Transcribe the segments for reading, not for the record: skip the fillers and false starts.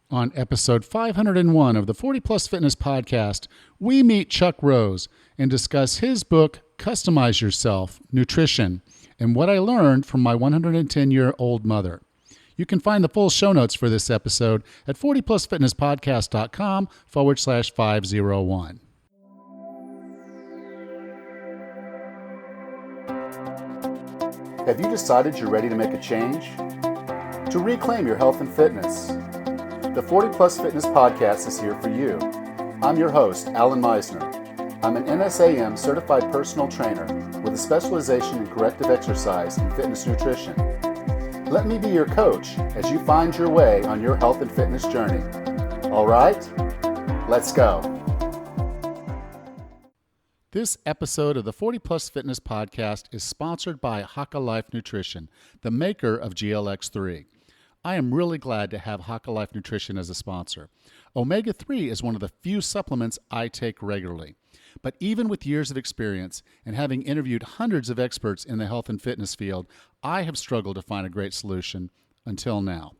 On episode 501 of the 40 Plus Fitness Podcast, we meet Chuck Rose and discuss his book, Customize Yourself Nutrition, and what I learned from my 110-year-old mother. You can find the full show notes for this episode at 40plusfitnesspodcast.com/501. Have you decided you're ready to make a change? To reclaim your health and fitness? The 40 Plus Fitness Podcast is here for you. I'm your host, Alan Meisner. I'm an NSAM certified personal trainer with a specialization in corrective exercise and fitness nutrition. Let me be your coach as you find your way on your health and fitness journey. All right, let's go. This episode of the 40 Plus Fitness Podcast is sponsored by Haka Life Nutrition, the maker of GLX-3. I am really glad to have Haka Life Nutrition as a sponsor. Omega-3 is one of the few supplements I take regularly. But even with years of experience and having interviewed hundreds of experts in the health and fitness field, I have struggled to find a great solution until now.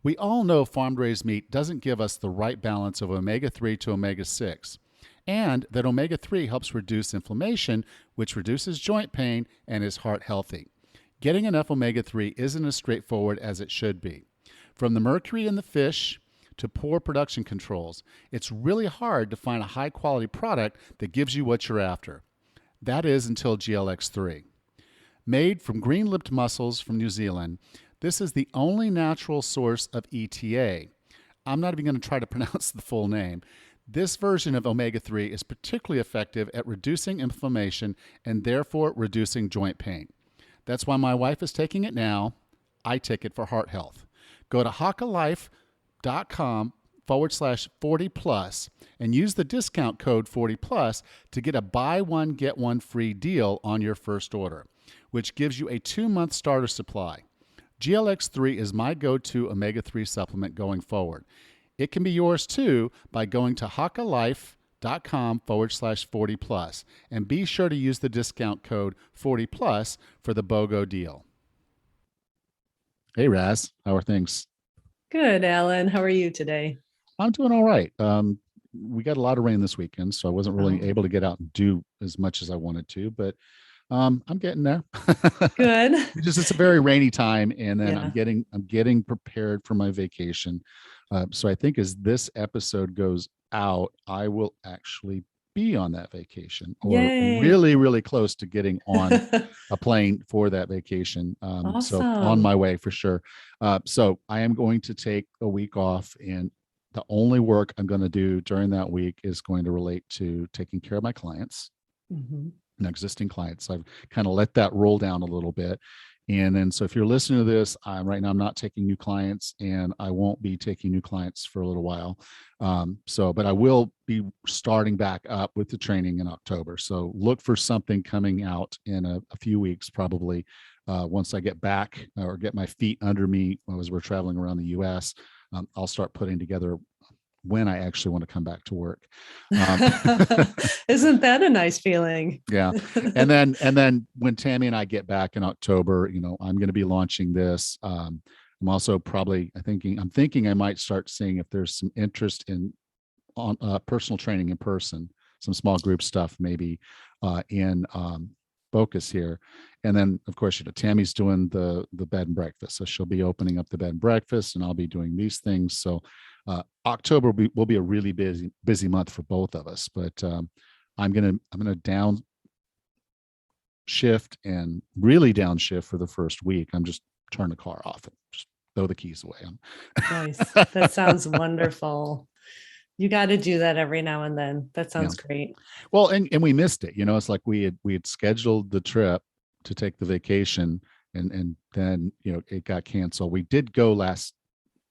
We all know farm-raised meat doesn't give us the right balance of omega-3 to omega-6, and that omega-3 helps reduce inflammation, which reduces joint pain and is heart healthy. Getting enough omega-3 isn't as straightforward as it should be. From the mercury in the fish to poor production controls, it's really hard to find a high-quality product that gives you what you're after. That is until GLX-3. Made from green-lipped mussels from New Zealand, this is the only natural source of ETA. I'm not even going to try to pronounce the full name. This version of omega-3 is particularly effective at reducing inflammation and therefore reducing joint pain. That's why my wife is taking it now. I take it for heart health. Go to hakalife.com/40 plus and use the discount code 40 plus to get a buy one, get one free deal on your first order, which gives you a 2-month starter supply. GLX-3 is my go-to omega-3 supplement going forward. It can be yours too by going to hakalife.com/40 plus and be sure to use the discount code 40 plus for the BOGO deal. Hey Raz, how are things? Good, Alan. How are you today? I'm doing all right. We got a lot of rain this weekend, so I wasn't really able to get out and do as much as I wanted to, but I'm getting there. Good. It's a very rainy time, and then Yeah. I'm getting prepared for my vacation. So I think as this episode goes out, I will actually be on that vacation, or Yay. really, really close to getting on a plane for that vacation. So on Awesome. my way for sure. So I am going to take a week off, and the only work I'm going to do during that week is going to relate to taking care of my clients. Mhm. Existing clients. I've kind of let that roll down a little bit. And then, so if you're listening to this, right now I'm not taking new clients, and I won't be taking new clients for a little while. But I will be starting back up with the training in October. So look for something coming out in a few weeks, probably once I get back or get my feet under me as we're traveling around the US. I'll start putting together when I actually want to come back to work. Isn't that a nice feeling? Yeah. And then when Tammy and I get back in October, I'm going to be launching this. I'm also I'm thinking I might start seeing if there's some interest on personal training in person, some small group stuff, maybe in focus here. And then of course, Tammy's doing the bed and breakfast. So she'll be opening up the bed and breakfast, and I'll be doing these things. So October will be a really busy month for both of us, but I'm gonna down shift and really downshift for the first week. I'm just turn the car off and just throw the keys away. Nice. That sounds wonderful. You got to do that every now and then. That sounds great. Well, and we missed it. It's like we had scheduled the trip to take the vacation, and then it got canceled. We did go last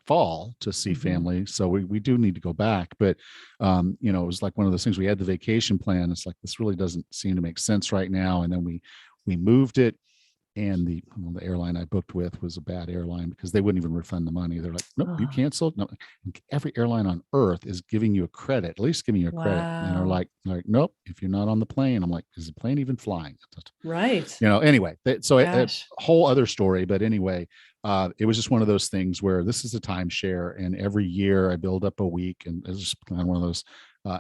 fall to see family, so we do need to go back, but it was like one of those things. We had the vacation plan. It's like, this really doesn't seem to make sense right now, and then we moved it, and the airline I booked with was a bad airline because they wouldn't even refund the money. They're like, nope, you canceled. No, every airline on earth is giving you a credit, at least giving you a credit, and they're like, nope, if you're not on the plane. I'm like, is the plane even flying? Right. Anyway, so a whole other story, but anyway, it was just one of those things where this is a timeshare, and every year I build up a week, and it's just kind of one of those.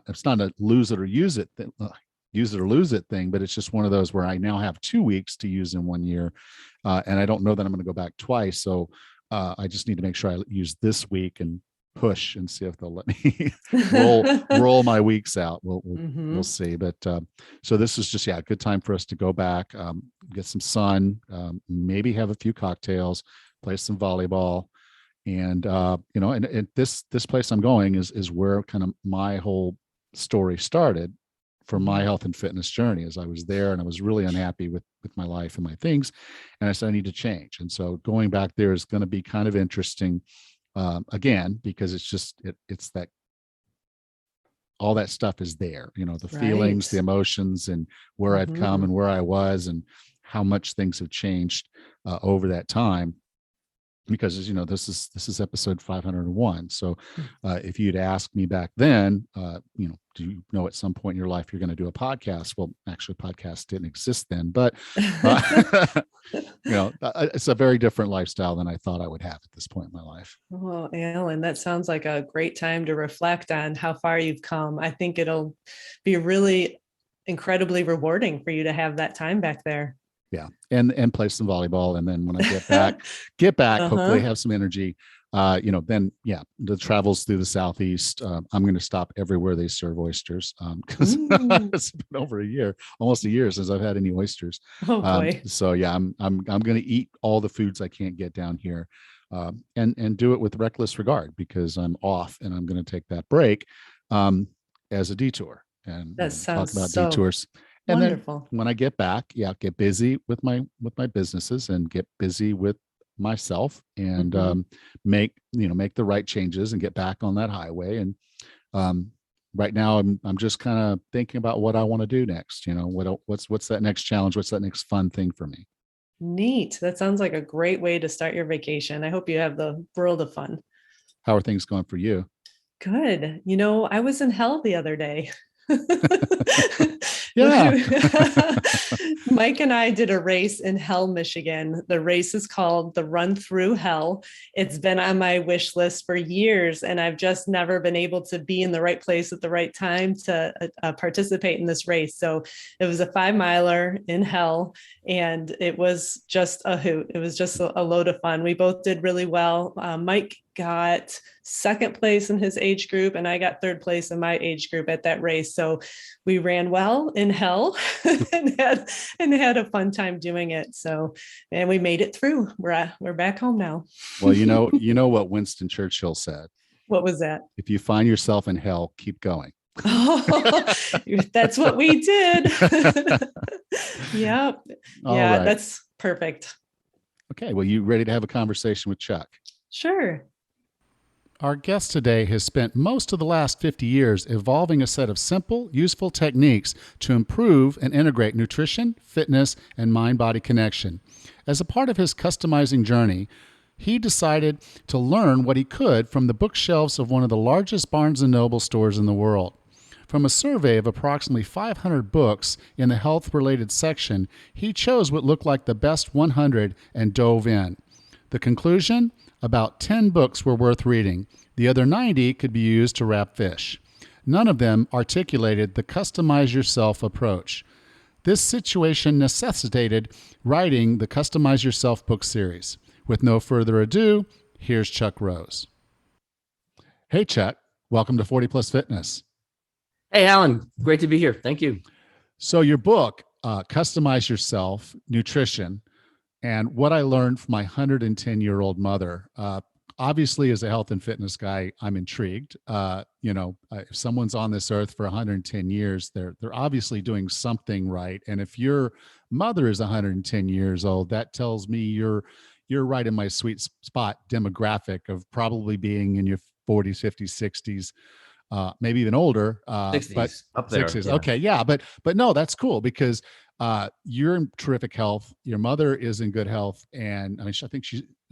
It's not a lose it or use it use it or lose it thing, but it's just one of those where I now have 2 weeks to use in one year, and I don't know that I'm going to go back twice. So I just need to make sure I use this week and push and see if they'll let me roll my weeks out. We'll see. But so this is just a good time for us to go back, get some sun, maybe have a few cocktails, play some volleyball, and and this place I'm going is where kind of my whole story started for my health and fitness journey. As I was there and I was really unhappy with my life and my things, and I said I need to change. And so going back there is going to be kind of interesting, again, because it's that all that stuff is there, the feelings, the emotions, and where I've come and where I was and how much things have changed over that time. Because as you know, this is episode 501. So if you'd asked me back then, do you know at some point in your life you're going to do a podcast? Well, actually, podcasts didn't exist then, but it's a very different lifestyle than I thought I would have at this point in my life. Oh, Alan, that sounds like a great time to reflect on how far you've come. I think it'll be really incredibly rewarding for you to have that time back there. Yeah. And play some volleyball. And then when I get back, hopefully have some energy. Then the travels through the Southeast. I'm going to stop everywhere they serve oysters. Cause it's been over almost a year since I've had any oysters. Oh boy. So yeah, I'm going to eat all the foods I can't get down here, and do it with reckless regard because I'm off and I'm going to take that break, as a detour and that talk about so detours. And wonderful. then when I get back, get busy with my businesses and get busy with myself and make the right changes and get back on that highway. And right now I'm just kind of thinking about what I want to do next. What's that next challenge? What's that next fun thing for me? Neat. That sounds like a great way to start your vacation. I hope you have the world of fun. How are things going for you? Good. I was in hell the other day. Yeah. Mike and I did a race in Hell, Michigan. The race is called the Run Through Hell. It's been on my wish list for years, and I've just never been able to be in the right place at the right time to participate in this race. So it was a 5-miler in hell, and it was just a hoot. It was just a load of fun. We both did really well. Mike got second place in his age group, and I got third place in my age group at that race. So we ran well in hell and had a fun time doing it. So, and we made it through. We're back home now. Well, you know what Winston Churchill said. What was that? If you find yourself in hell, keep going. Oh, that's what we did. Yep. Yeah, right. That's perfect. Okay. Well, you ready to have a conversation with Chuck? Sure. Our guest today has spent most of the last 50 years evolving a set of simple, useful techniques to improve and integrate nutrition, fitness, and mind-body connection. As a part of his customizing journey, he decided to learn what he could from the bookshelves of one of the largest Barnes & Noble stores in the world. From a survey of approximately 500 books in the health-related section, he chose what looked like the best 100 and dove in. The conclusion? About 10 books were worth reading. The other 90 could be used to wrap fish. None of them articulated the customize yourself approach. This situation necessitated writing the Customize Yourself book series. With no further ado, here's Chuck Rose. Hey, Chuck. Welcome to 40 Plus Fitness. Hey, Alan. Great to be here. Thank you. So your book, Customize Yourself, Nutrition, and what I learned from my 110-year-old mother. Obviously, as a health and fitness guy, I'm intrigued. If someone's on this earth for 110 years, they're obviously doing something right. And if your mother is 110 years old, that tells me you're right in my sweet spot demographic of probably being in your 40s, 50s, 60s, maybe even older. 60s, but up there. 60s. Yeah. Okay, yeah, but no, that's cool because you're in terrific health. Your mother is in good health, and I think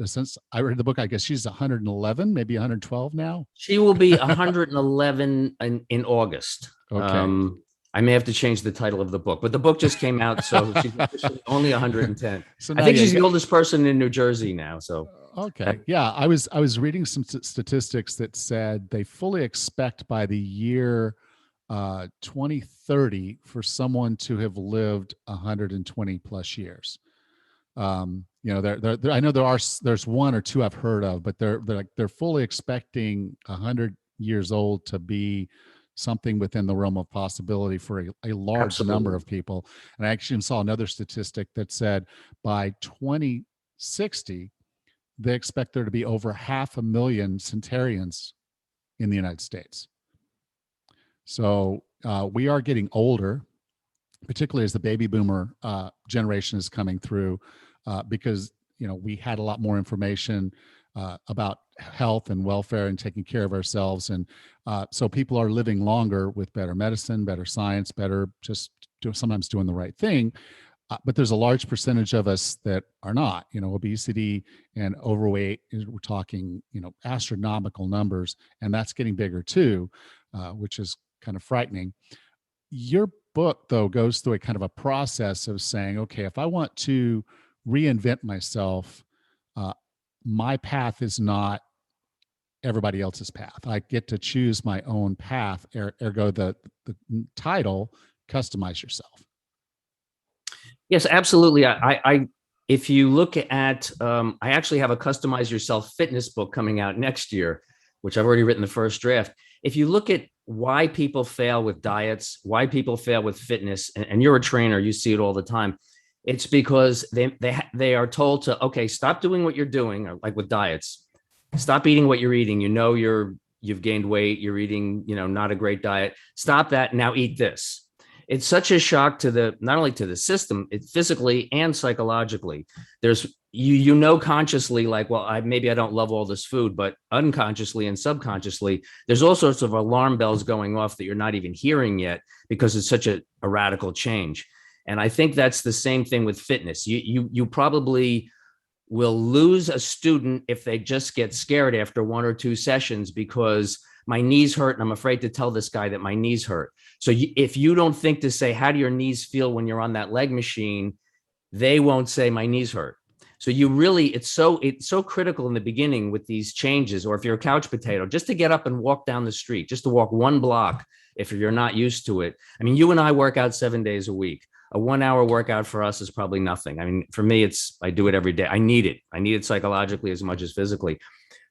since I read the book, I guess she's 111, maybe 112 now. She will be 111 in August. Okay. I may have to change the title of the book, but the book just came out, so she's officially only 110. So I now, think yeah, she's the oldest person in New Jersey now. So, okay. Yeah, I was reading some statistics that said they fully expect by the year 2030 for someone to have lived 120 plus years. I know there's one or two I've heard of, but they're fully expecting 100 years old to be something within the realm of possibility for a large number absolutely. of people. And I actually saw another statistic that said by 2060 they expect there to be over 500,000 centenarians in the United States. So we are getting older, particularly as the baby boomer generation is coming through, because we had a lot more information about health and welfare and taking care of ourselves, and so people are living longer with better medicine, better science, better just sometimes doing the right thing. But there's a large percentage of us that are not. Obesity and overweight, we're talking astronomical numbers, and that's getting bigger too, which is kind of frightening. Your book, though, goes through a kind of a process of saying, okay, if I want to reinvent myself, uh, my path is not everybody else's path. I get to choose my own path. Ergo, the title, Customize Yourself. Yes, absolutely. If you look at, I actually have a Customize Yourself fitness book coming out next year, which I've already written the first draft. If you look at why people fail with diets, why people fail with fitness, and you're a trainer, you see it all the time. It's because they are told to, okay, stop doing what you're doing, or like with diets, stop eating what you're eating. You've gained weight, you're eating, not a great diet. Stop that. Now eat this. It's such a shock to not only to the system, it's physically and psychologically. There's consciously, like, well, maybe I don't love all this food, but unconsciously and subconsciously, there's all sorts of alarm bells going off that you're not even hearing yet because it's such a radical change. And I think that's the same thing with fitness. You probably will lose a student if they just get scared after one or two sessions because my knees hurt and I'm afraid to tell this guy that my knees hurt. So if you don't think to say, how do your knees feel when you're on that leg machine, they won't say my knees hurt. So it's so critical in the beginning with these changes, or if you're a couch potato, just to get up and walk down the street, just to walk one block if you're not used to it. I mean, you and I work out 7 days a week. A 1 hour workout for us is probably nothing. I mean, for me, I do it every day. I need it psychologically as much as physically.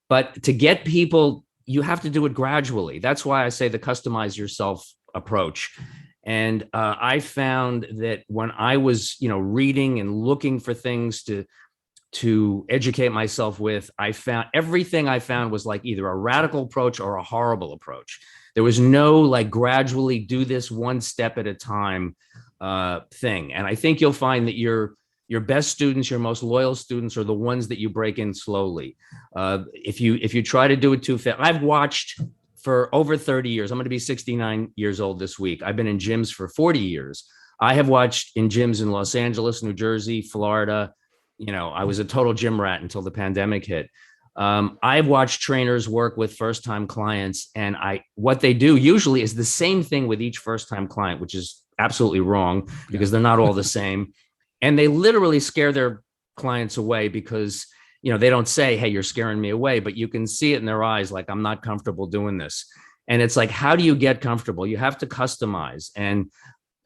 But to get people, you have to do it gradually. That's why I say the Customize Yourself approach. And I found that when I was, reading and looking for things to educate myself with, I found everything I found was like either a radical approach or a horrible approach. There was no like gradually do this one step at a time thing. And I think you'll find that your best students, your most loyal students, are the ones that you break in slowly. If you try to do it too fast, I've watched for over 30 years. I'm going to be 69 years old this week. I've been in gyms for 40 years. I have watched in gyms in Los Angeles, New Jersey, Florida. I was a total gym rat until the pandemic hit. I've watched trainers work with first-time clients, and what they do usually is the same thing with each first-time client, which is absolutely wrong because they're not all the same. And they literally scare their clients away because, they don't say, hey, you're scaring me away, but you can see it in their eyes, like, I'm not comfortable doing this. And it's like, how do you get comfortable? You have to customize. And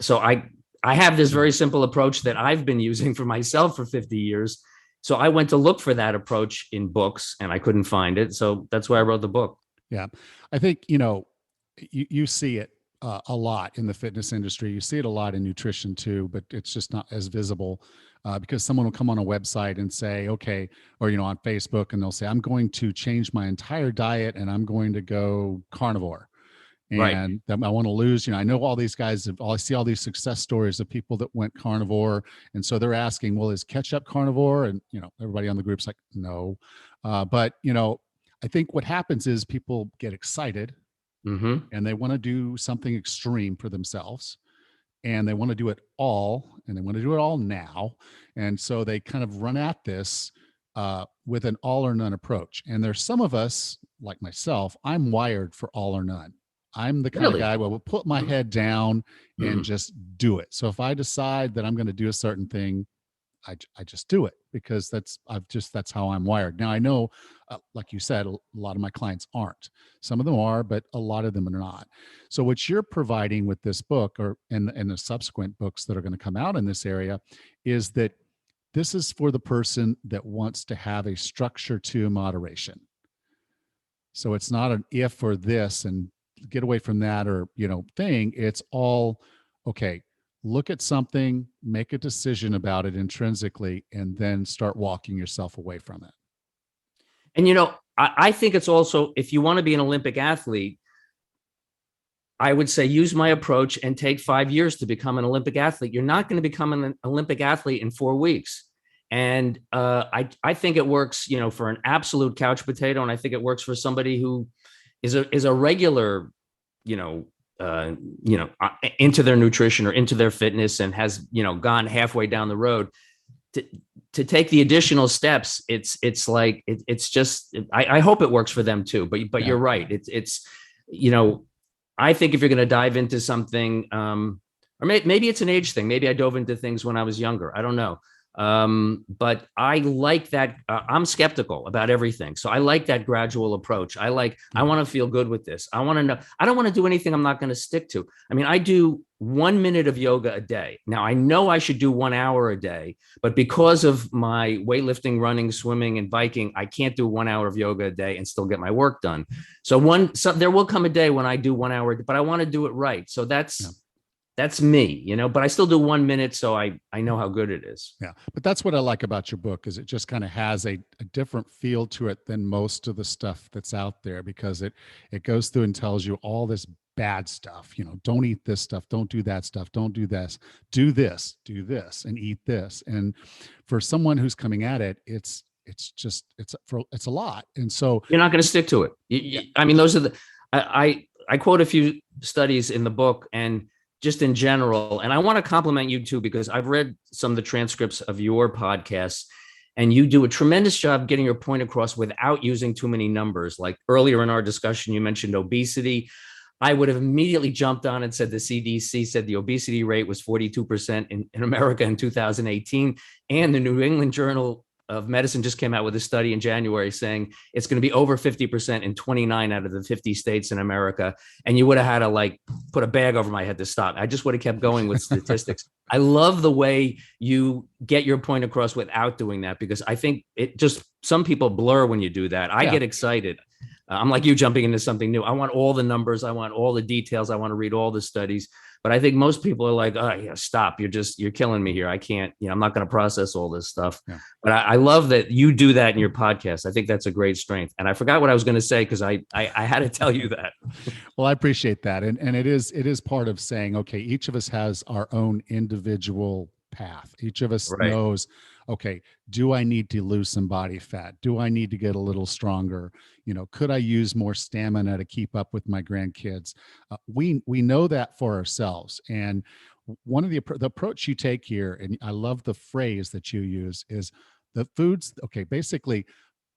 so I have this very simple approach that I've been using for myself for 50 years. So I went to look for that approach in books and I couldn't find it. So that's why I wrote the book. Yeah. I think, you see it a lot in the fitness industry. You see it a lot in nutrition too, but it's just not as visible because someone will come on a website and say, okay, or, on Facebook, and they'll say, I'm going to change my entire diet and I'm going to go carnivore. Right. And I want to lose, I know all these guys, I see all these success stories of people that went carnivore. And so they're asking, well, is ketchup carnivore? And, everybody on the group's like, no. But, I think what happens is people get excited and they want to do something extreme for themselves, and they want to do it all, and they want to do it all now. And so they kind of run at this with an all or none approach. And there's some of us, like myself, I'm wired for all or none. I'm the kind of guy who will put my head down and just do it. So if I decide that I'm going to do a certain thing, I just do it because that's how I'm wired. Now I know, like you said, a lot of my clients aren't. Some of them are, but a lot of them are not. So what you're providing with this book, or and the subsequent books that are going to come out in this area, is that this is for the person that wants to have a structure to moderation. So it's not an if or this and get away from that or thing. It's all okay. Look at something, make a decision about it intrinsically, and then start walking yourself away from it. And, I think it's also, if you want to be an Olympic athlete, I would say use my approach and take 5 years to become an Olympic athlete. You're not going to become an Olympic athlete in 4 weeks. And I think it works, for an absolute couch potato. And I think it works for somebody who is a regular, into their nutrition or into their fitness and has, gone halfway down the road to take the additional steps. It's like, it's just, I hope it works for them too, but yeah. You're right. It's, I think if you're going to dive into something, or maybe it's an age thing. Maybe I dove into things when I was younger. I don't know. But I like that. I'm skeptical about everything. So I like that gradual approach. I want to feel good with this. I want to know, I don't want to do anything I'm not going to stick to. I mean, I do 1 minute of yoga a day. Now I know I should do 1 hour a day, but because of my weightlifting, running, swimming, and biking, I can't do 1 hour of yoga a day and still get my work done. So there will come a day when I do 1 hour, but I want to do it right. So that's me, but I still do 1 minute. So I know how good it is. Yeah. But that's what I like about your book, is it just kind of has a different feel to it than most of the stuff that's out there, because it goes through and tells you all this bad stuff. Don't eat this stuff. Don't do that stuff. Don't do this. Do this, and eat this. And for someone who's coming at it, it's a lot. And so you're not going to stick to it. I mean, those are I quote a few studies in the book, and just in general. And I want to compliment you too, because I've read some of the transcripts of your podcasts, and you do a tremendous job getting your point across without using too many numbers. Like earlier in our discussion, you mentioned obesity. I would have immediately jumped on and said the CDC said the obesity rate was 42% in America in 2018. And the New England Journal of Medicine just came out with a study in January saying it's going to be over 50% in 29 out of the 50 states in America. And you would have had to put a bag over my head to stop. I just would have kept going with statistics. I love the way you get your point across without doing that, because I think some people blur when you do that. I get excited. I'm like you, jumping into something new. I want all the numbers. I want all the details. I want to read all the studies. But I think most people are like, oh, yeah, stop. You're killing me here. I can't, I'm not going to process all this stuff. Yeah. But I love that you do that in your podcast. I think that's a great strength. And I forgot what I was going to say, because I had to tell you that. Well, I appreciate that. And it is part of saying, okay, each of us has our own individual path. Each of us knows, okay, do I need to lose some body fat? Do I need to get a little stronger? Could I use more stamina to keep up with my grandkids? We know that for ourselves. And one of the approach you take here, and I love the phrase that you use, is the foods. Okay, basically,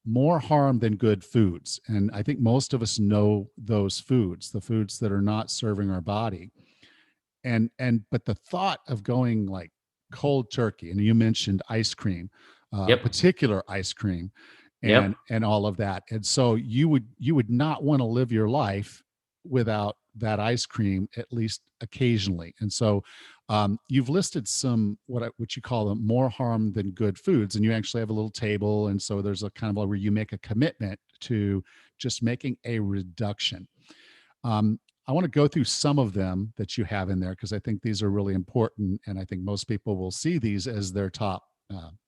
more harm than good foods. And I think most of us know those foods, the foods that are not serving our body. But the thought of going like cold turkey, and you mentioned ice cream, particular ice cream, and all of that. And so you would not want to live your life without that ice cream, at least occasionally. And so you've listed some what you call them more harm than good foods, and you actually have a little table. And so there's a kind of where you make a commitment to just making a reduction. I want to go through some of them that you have in there, because I think these are really important, and I think most people will see these as their top,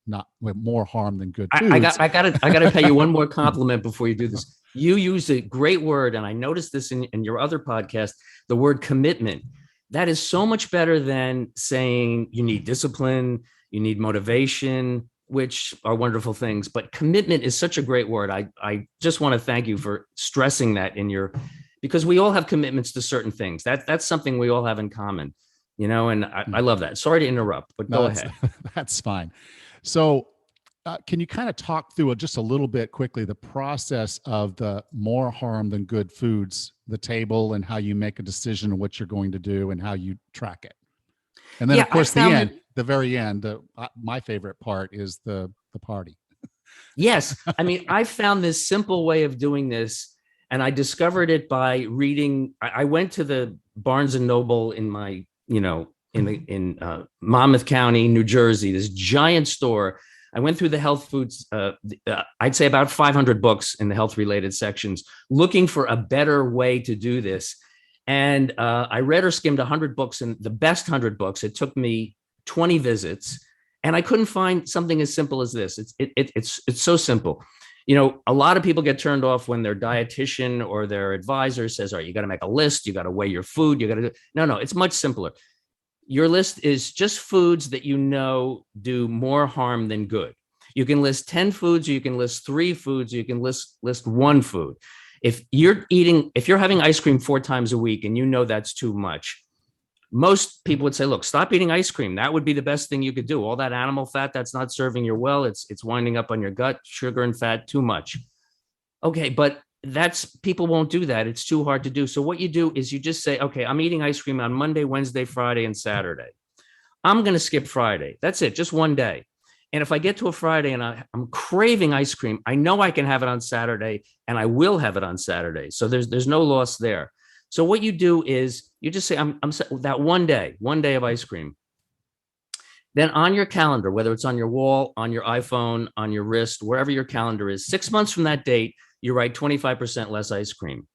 not with more harm than good foods. I gotta pay you one more compliment before you do this. You use a great word, and I noticed this in your other podcast, the word commitment. That is so much better than saying you need discipline, you need motivation, which are wonderful things. But commitment is such a great word. I just want to thank you for stressing that because we all have commitments to certain things. That's something we all have in common, and I love that. Sorry to interrupt, but go ahead. That's fine. So Can you kind of talk through just a little bit quickly the process of the more harm than good foods, the table, and how you make a decision on what you're going to do and how you track it? And then, Yeah, of I course, found that. the very end, my favorite part is the party. Yes. I mean, I found this simple way of doing this, and I discovered it by reading. I went to the Barnes and Noble in my, in Monmouth County, New Jersey, this giant store. I went through the health foods, I'd say about 500 books in the health related sections, looking for a better way to do this. And I read or skimmed 100 books, and the best 100 books, it took me 20 visits. And I couldn't find something as simple as this. It's so simple. A lot of people get turned off when their dietitian or their advisor says, "All right, you got to make a list. You got to weigh your food. You got to do." No, it's much simpler. Your list is just foods that do more harm than good. You can list 10 foods, or you can list 3 foods, or you can list 1 food. If you're having ice cream 4 times a week and that's too much, most people would say, look, stop eating ice cream. That would be the best thing you could do. All that animal fat, that's not serving you well. It's winding up on your gut, sugar and fat, too much. Okay, but people won't do that. It's too hard to do. So what you do is you just say, okay, I'm eating ice cream on Monday, Wednesday, Friday, and Saturday. I'm going to skip Friday. That's it, just one day. And if I get to a Friday and I'm craving ice cream, I know I can have it on Saturday, and I will have it on Saturday. So there's no loss there. So what you do is you just say, I'm that one day of ice cream. Then on your calendar, whether it's on your wall, on your iPhone, on your wrist, wherever your calendar is, 6 months from that date, you write 25% less ice cream.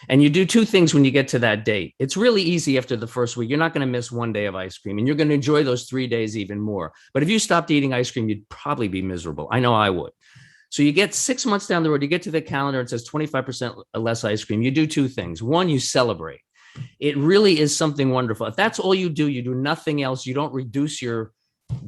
And you do 2 things when you get to that date. It's really easy after the first week. You're not going to miss one day of ice cream, and you're going to enjoy those 3 days even more. But if you stopped eating ice cream, you'd probably be miserable. I know I would. So you get 6 months down the road, you get to the calendar, it says 25% less ice cream. You do 2 things. One, you celebrate. It really is something wonderful. If that's all you do nothing else. You don't reduce your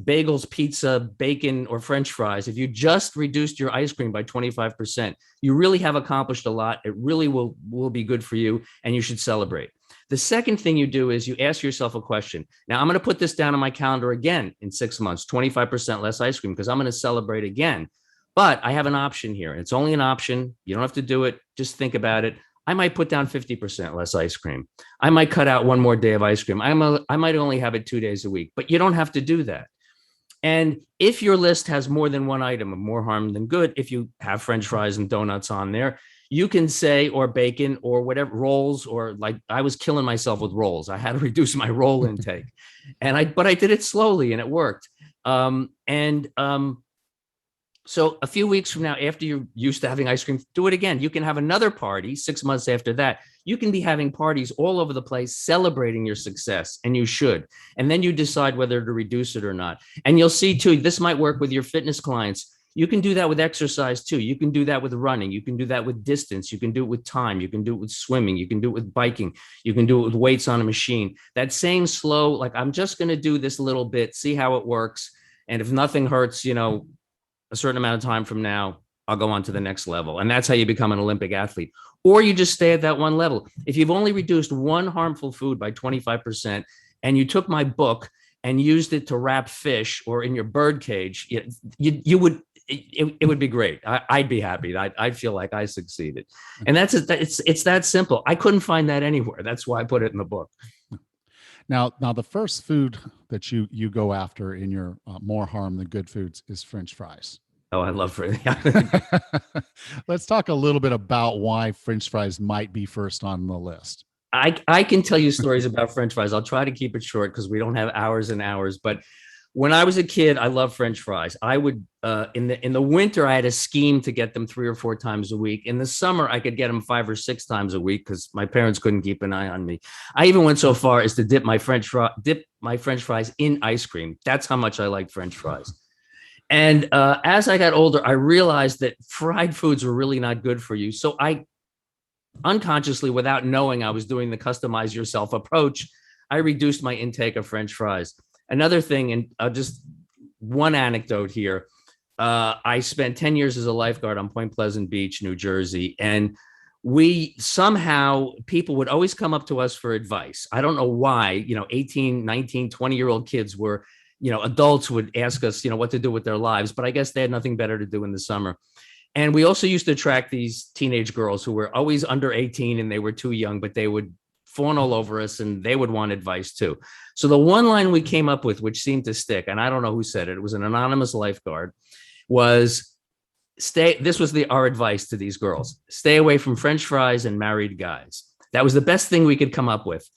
bagels, pizza, bacon, or French fries. If you just reduced your ice cream by 25%, you really have accomplished a lot. It really will be good for you, and you should celebrate. The second thing you do is you ask yourself a question. Now, I'm going to put this down on my calendar again in 6 months, 25% less ice cream, because I'm going to celebrate again. But I have an option here. It's only an option. You don't have to do it. Just think about it. I might put down 50% less ice cream. I might cut out 1 more day of ice cream. I might only have it 2 days a week, but you don't have to do that. And if your list has more than 1 item of more harm than good, if you have French fries and donuts on there, you can say, or bacon or whatever, rolls, or like I was killing myself with rolls. I had to reduce my roll intake, but I did it slowly and it worked. So a few weeks from now, after you're used to having ice cream, do it again. You can have another party 6 months after that. You can be having parties all over the place, celebrating your success, and you should. And then you decide whether to reduce it or not. And you'll see too, this might work with your fitness clients. You can do that with exercise too. You can do that with running. You can do that with distance. You can do it with time. You can do it with swimming. You can do it with biking. You can do it with weights on a machine. That same slow, like I'm just going to do this little bit, see how it works. And if nothing hurts, a certain amount of time from now, I'll go on to the next level. And that's how you become an Olympic athlete. Or you just stay at that one level. If you've only reduced 1 harmful food by 25%, and you took my book and used it to wrap fish or in your bird cage, it would be great. I'd be happy. I'd feel like I succeeded. And it's that simple. I couldn't find that anywhere. That's why I put it in the book. Now, the first food that you go after in your more harm than good foods is French fries. Oh, I love French. Let's talk a little bit about why French fries might be first on the list. I can tell you stories about French fries. I'll try to keep it short because we don't have hours and hours. But when I was a kid, I loved French fries. I would in the winter, I had a scheme to get them 3 or 4 times a week. In the summer, I could get them 5 or 6 times a week because my parents couldn't keep an eye on me. I even went so far as to dip my French fries in ice cream. That's how much I liked French fries. And as I got older, I realized that fried foods were really not good for you. So I unconsciously, without knowing I was doing the customize yourself approach, I reduced my intake of French fries. Another thing, and just one anecdote here. I spent 10 years as a lifeguard on Point Pleasant Beach, New Jersey. And people would always come up to us for advice. I don't know why, 18, 19, 20-year-old kids were adults would ask us, what to do with their lives, but I guess they had nothing better to do in the summer. And we also used to attract these teenage girls who were always under 18 and they were too young, but they would fawn all over us and they would want advice too. So the one line we came up with, which seemed to stick, and I don't know who said it, it was an anonymous lifeguard, was this was our advice to these girls: stay away from French fries and married guys. That was the best thing we could come up with.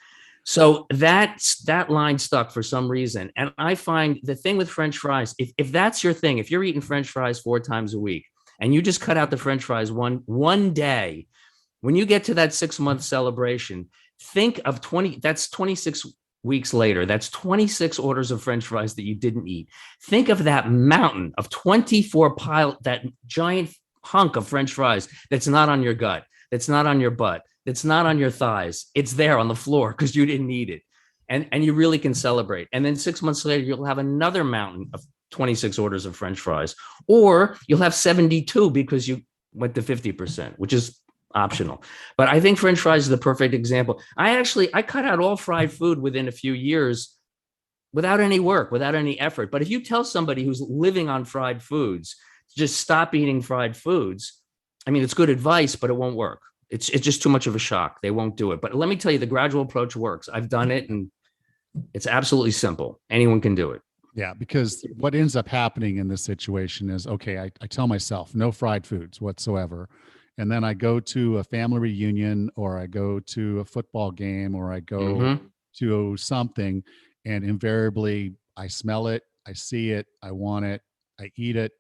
So that line stuck for some reason. And I find the thing with French fries, if that's your thing, if you're eating French fries 4 times a week and you just cut out the French fries one day, when you get to that 6-month celebration, think of 26 weeks later. That's 26 orders of French fries that you didn't eat. Think of that mountain of 24 that giant hunk of French fries that's not on your gut, that's not on your butt, it's not on your thighs. It's there on the floor because you didn't eat it. And you really can celebrate. And then 6 months later, you'll have another mountain of 26 orders of French fries, or you'll have 72 because you went to 50%, which is optional. But I think French fries is the perfect example. I cut out all fried food within a few years without any work, without any effort. But if you tell somebody who's living on fried foods to just stop eating fried foods, I mean, it's good advice, but it won't work. It's just too much of a shock. They won't do it. But let me tell you, the gradual approach works. I've done it, and it's absolutely simple. Anyone can do it. Yeah, because what ends up happening in this situation is, okay, I tell myself no fried foods whatsoever. And then I go to a family reunion, or I go to a football game, or I go to something, and invariably I smell it, I see it, I want it, I eat it,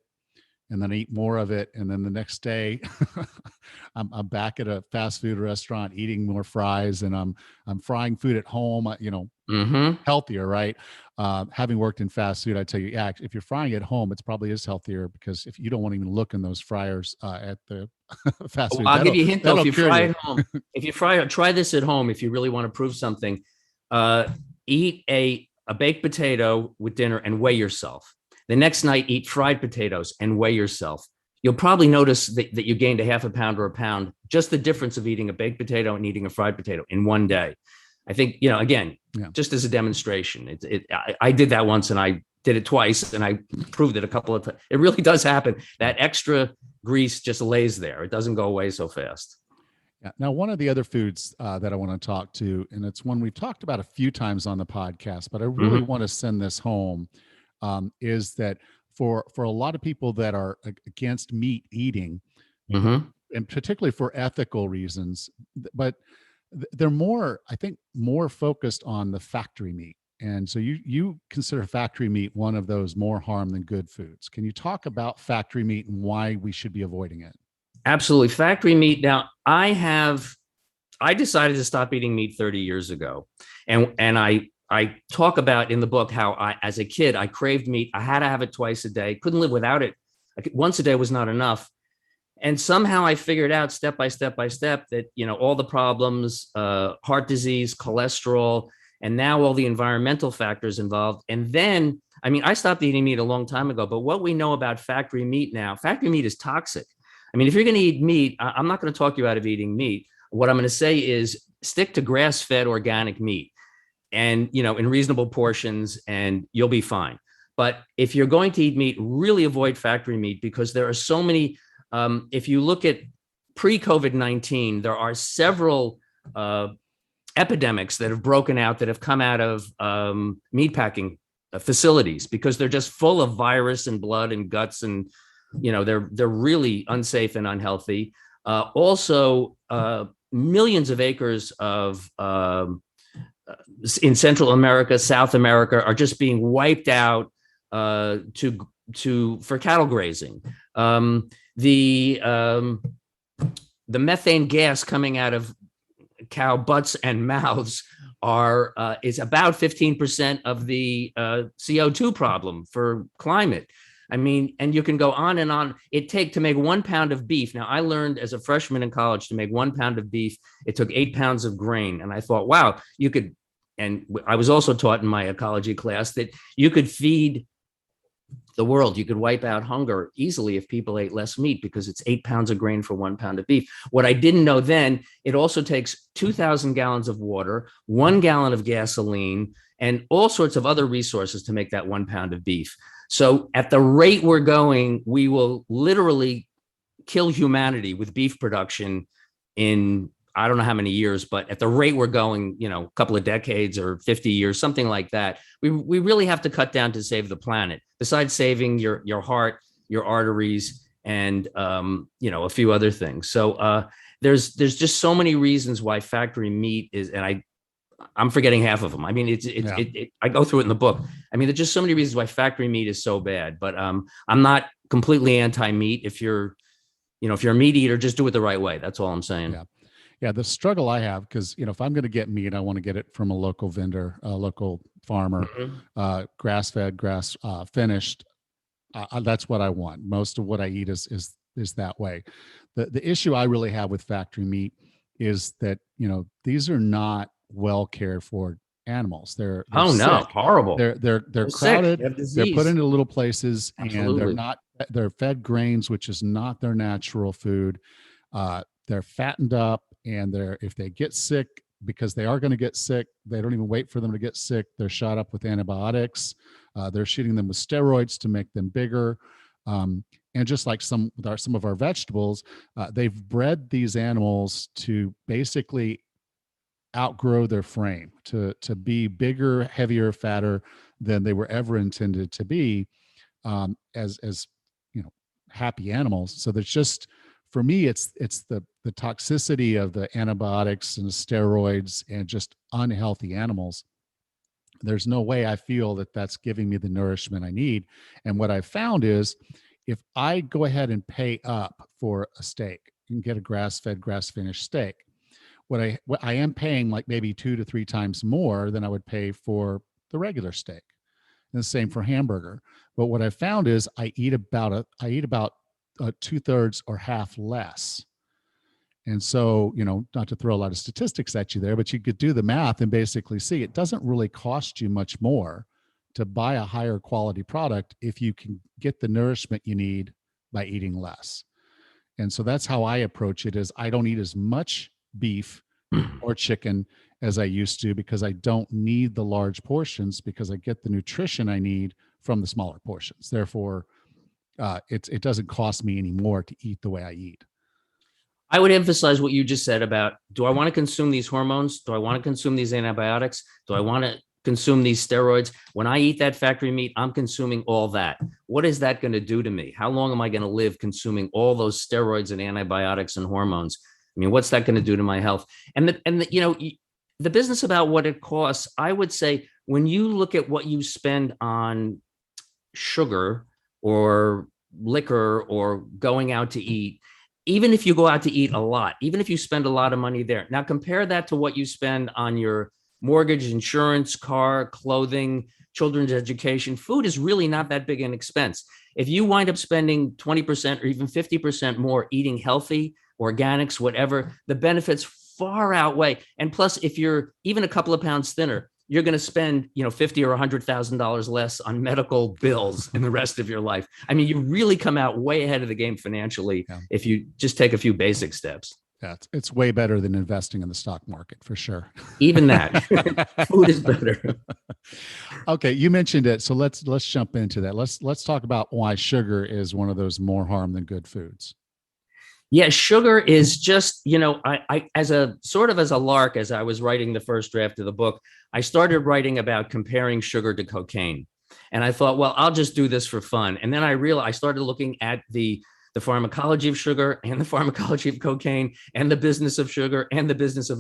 and then I eat more of it. And then the next day I'm back at a fast food restaurant eating more fries, and I'm frying food at home, healthier, right? Having worked in fast food, I tell you, yeah, if you're frying at home, it's probably is healthier, because if you don't want to even look in those fryers at the fast food. I'll give you a hint though. If you fry at home, try this at home. If you really want to prove something, eat a baked potato with dinner and weigh yourself. The next night, eat fried potatoes and weigh yourself. You'll probably notice that you gained a half a pound or a pound, just the difference of eating a baked potato and eating a fried potato in one day. I think, again, just as a demonstration, I did that once, and I did it twice, and I proved it a couple of times. It really does happen. That extra grease just lays there. It doesn't go away so fast. Yeah. Now, one of the other foods that I want to talk to, and it's one we've talked about a few times on the podcast, but I really want to send this home, is that for a lot of people that are against meat eating, and particularly for ethical reasons, but they're more focused on the factory meat. And so you consider factory meat one of those more harm than good foods. Can you talk about factory meat and why we should be avoiding it? Absolutely. Factory meat. Now, I decided to stop eating meat 30 years ago. And I talk about in the book how as a kid, I craved meat. I had to have it twice a day. Couldn't live without it. Once a day was not enough. And somehow I figured out step by step that, all the problems, heart disease, cholesterol, and now all the environmental factors involved. And then, I stopped eating meat a long time ago, but what we know about factory meat now, factory meat is toxic. If you're going to eat meat, I'm not going to talk you out of eating meat. What I'm going to say is stick to grass-fed organic meat, and, in reasonable portions, and you'll be fine. But if you're going to eat meat, really avoid factory meat, because there are so many. If you look at pre-COVID-19, there are several epidemics that have broken out, that have come out of meatpacking facilities, because they're just full of virus and blood and guts, and they're really unsafe and unhealthy. Also, millions of acres of in Central America, South America, are just being wiped out for cattle grazing. The methane gas coming out of cow butts and mouths is about 15% of the CO2 problem for climate. And you can go on and on. To make 1 pound of beef. Now, I learned as a freshman in college, to make 1 pound of beef, it took 8 pounds of grain. And I thought, wow, you could, and I was also taught in my ecology class that you could feed the world. You could wipe out hunger easily if people ate less meat, because it's 8 pounds of grain for 1 pound of beef. What I didn't know then, it also takes 2,000 gallons of water, 1 gallon of gasoline, and all sorts of other resources to make that 1 pound of beef. So at the rate we're going, we will literally kill humanity with beef production in, I don't know how many years, but at the rate we're going, a couple of decades or 50 years, something like that, we really have to cut down to save the planet, besides saving your heart, your arteries, and a few other things. So there's just so many reasons why factory meat is, and I'm forgetting half of them. I mean, I go through it in the book. I mean, there's just so many reasons why factory meat is so bad, but I'm not completely anti-meat. If you're a meat eater, just do it the right way. That's all I'm saying. Yeah. The struggle I have, because, if I'm going to get meat, I want to get it from a local vendor, a local farmer, grass-fed, finished. That's what I want. Most of what I eat is that way. The issue I really have with factory meat is that, these are not well cared for animals. They're sick. Horrible. They're crowded. They're put into little places. Absolutely. And they're fed grains, which is not their natural food. They're fattened up, and if they get sick, because they are going to get sick, they don't even wait for them to get sick. They're shot up with antibiotics. They're shooting them with steroids to make them bigger. And just like some of our vegetables, they've bred these animals to basically outgrow their frame, to be bigger, heavier, fatter than they were ever intended to be, as happy animals. So there's just, for me, it's the toxicity of the antibiotics and the steroids and just unhealthy animals. There's no way I feel that that's giving me the nourishment I need. And what I've found is, if I go ahead and pay up for a steak and get a grass-fed, grass-finished steak, what I am paying like maybe 2 to 3 times more than I would pay for the regular steak. And the same for hamburger. But what I found is I eat about 2/3 or half less. And so, not to throw a lot of statistics at you there, but you could do the math and basically see it doesn't really cost you much more to buy a higher quality product if you can get the nourishment you need by eating less. And so that's how I approach it, is I don't eat as much beef or chicken as I used to, because I don't need the large portions, because I get the nutrition I need from the smaller portions. Therefore, it doesn't cost me any more to eat the way I eat. I would emphasize what you just said about, do I want to consume these hormones? Do I want to consume these antibiotics? Do I want to consume these steroids? When I eat that factory meat, I'm consuming all that. What is that going to do to me? How long am I going to live consuming all those steroids and antibiotics and hormones? I mean, what's that going to do to my health? And the business about what it costs, I would say, when you look at what you spend on sugar or liquor or going out to eat, even if you go out to eat a lot, even if you spend a lot of money there, now compare that to what you spend on your mortgage, insurance, car, clothing, children's education. Food is really not that big an expense. If you wind up spending 20% or even 50% more eating healthy, organics, whatever, the benefits far outweigh. And plus, if you're even a couple of pounds thinner, you're going to spend, $50,000 or $100,000 less on medical bills in the rest of your life. I mean, you really come out way ahead of the game financially if you just take a few basic steps. Yeah, it's way better than investing in the stock market, for sure. Even that. Food is better. Okay, you mentioned it, so let's jump into that. Let's talk about why sugar is one of those more harm than good foods. Yeah, sugar is just, I as a lark, as I was writing the first draft of the book, I started writing about comparing sugar to cocaine. And I thought, well, I'll just do this for fun. And then I started looking at the pharmacology of sugar and the pharmacology of cocaine and the business of sugar and the business of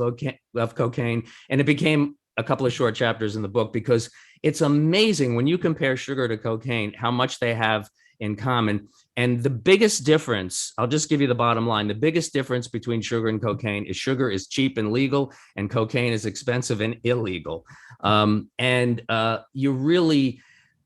cocaine. And it became a couple of short chapters in the book, because it's amazing when you compare sugar to cocaine, how much they have in common. And the biggest difference, I'll just give you the bottom line. The biggest difference between sugar and cocaine is sugar is cheap and legal, and cocaine is expensive and illegal. You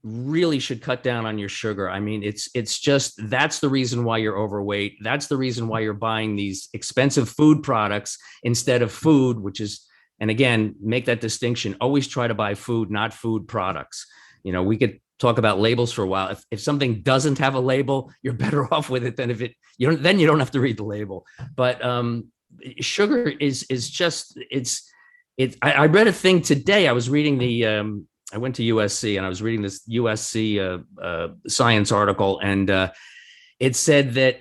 really should cut down on your sugar. I mean, it's just, that's the reason why you're overweight. That's the reason why you're buying these expensive food products instead of food, which is, and again, make that distinction. Always try to buy food, not food products. We could talk about labels for a while. If something doesn't have a label, you're better off with it than if you don't have to read the label. But sugar is just, it's I read a thing today. I was reading I went to USC and I was reading this USC science article, and it said that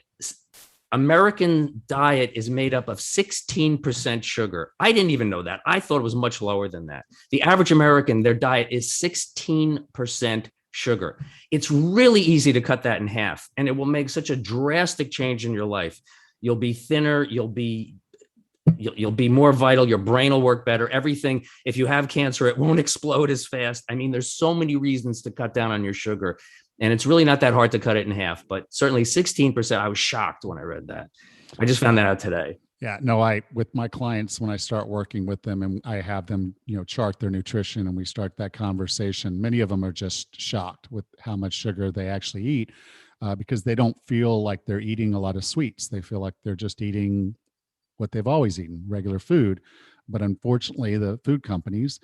American diet is made up of 16% sugar. I didn't even know that. I thought it was much lower than that. The average American, their diet is 16% sugar. It's really easy to cut that in half, and it will make such a drastic change in your life. You'll be thinner. You'll be more vital. Your brain will work better. Everything. If you have cancer, it won't explode as fast. I mean, there's so many reasons to cut down on your sugar. And it's really not that hard to cut it in half, but certainly 16%. I was shocked when I read that. I just found that out today. Yeah, no, with my clients, when I start working with them and I have them, chart their nutrition and we start that conversation, many of them are just shocked with how much sugar they actually eat because they don't feel like they're eating a lot of sweets. They feel like they're just eating what they've always eaten, regular food. But unfortunately, the food companies,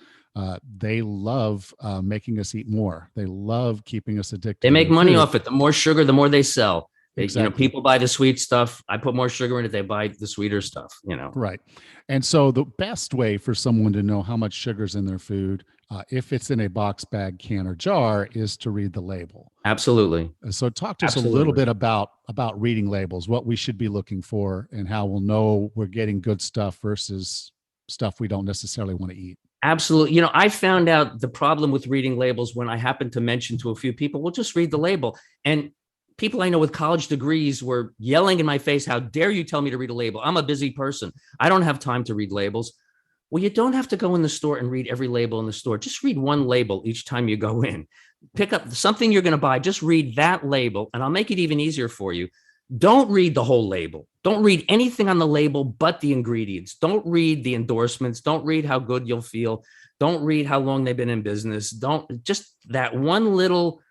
they love making us eat more. They love keeping us addicted. They make money off it. The more sugar, the more they sell. Exactly. People buy the sweet stuff. I put more sugar in it. They buy the sweeter stuff, Right. And so the best way for someone to know how much sugar's in their food, if it's in a box, bag, can, or jar, is to read the label. Absolutely. So talk to us a little bit about reading labels, what we should be looking for, and how we'll know we're getting good stuff versus stuff we don't necessarily want to eat. Absolutely. I found out the problem with reading labels when I happened to mention to a few people, well, just read the label. And people I know with college degrees were yelling in my face, how dare you tell me to read a label? I'm a busy person. I don't have time to read labels. Well, you don't have to go in the store and read every label in the store. Just read one label each time you go in. Pick up something you're going to buy. Just read that label, and I'll make it even easier for you. Don't read the whole label. Don't read anything on the label but the ingredients. Don't read the endorsements. Don't read how good you'll feel. Don't read how long they've been in business. Don't just that one little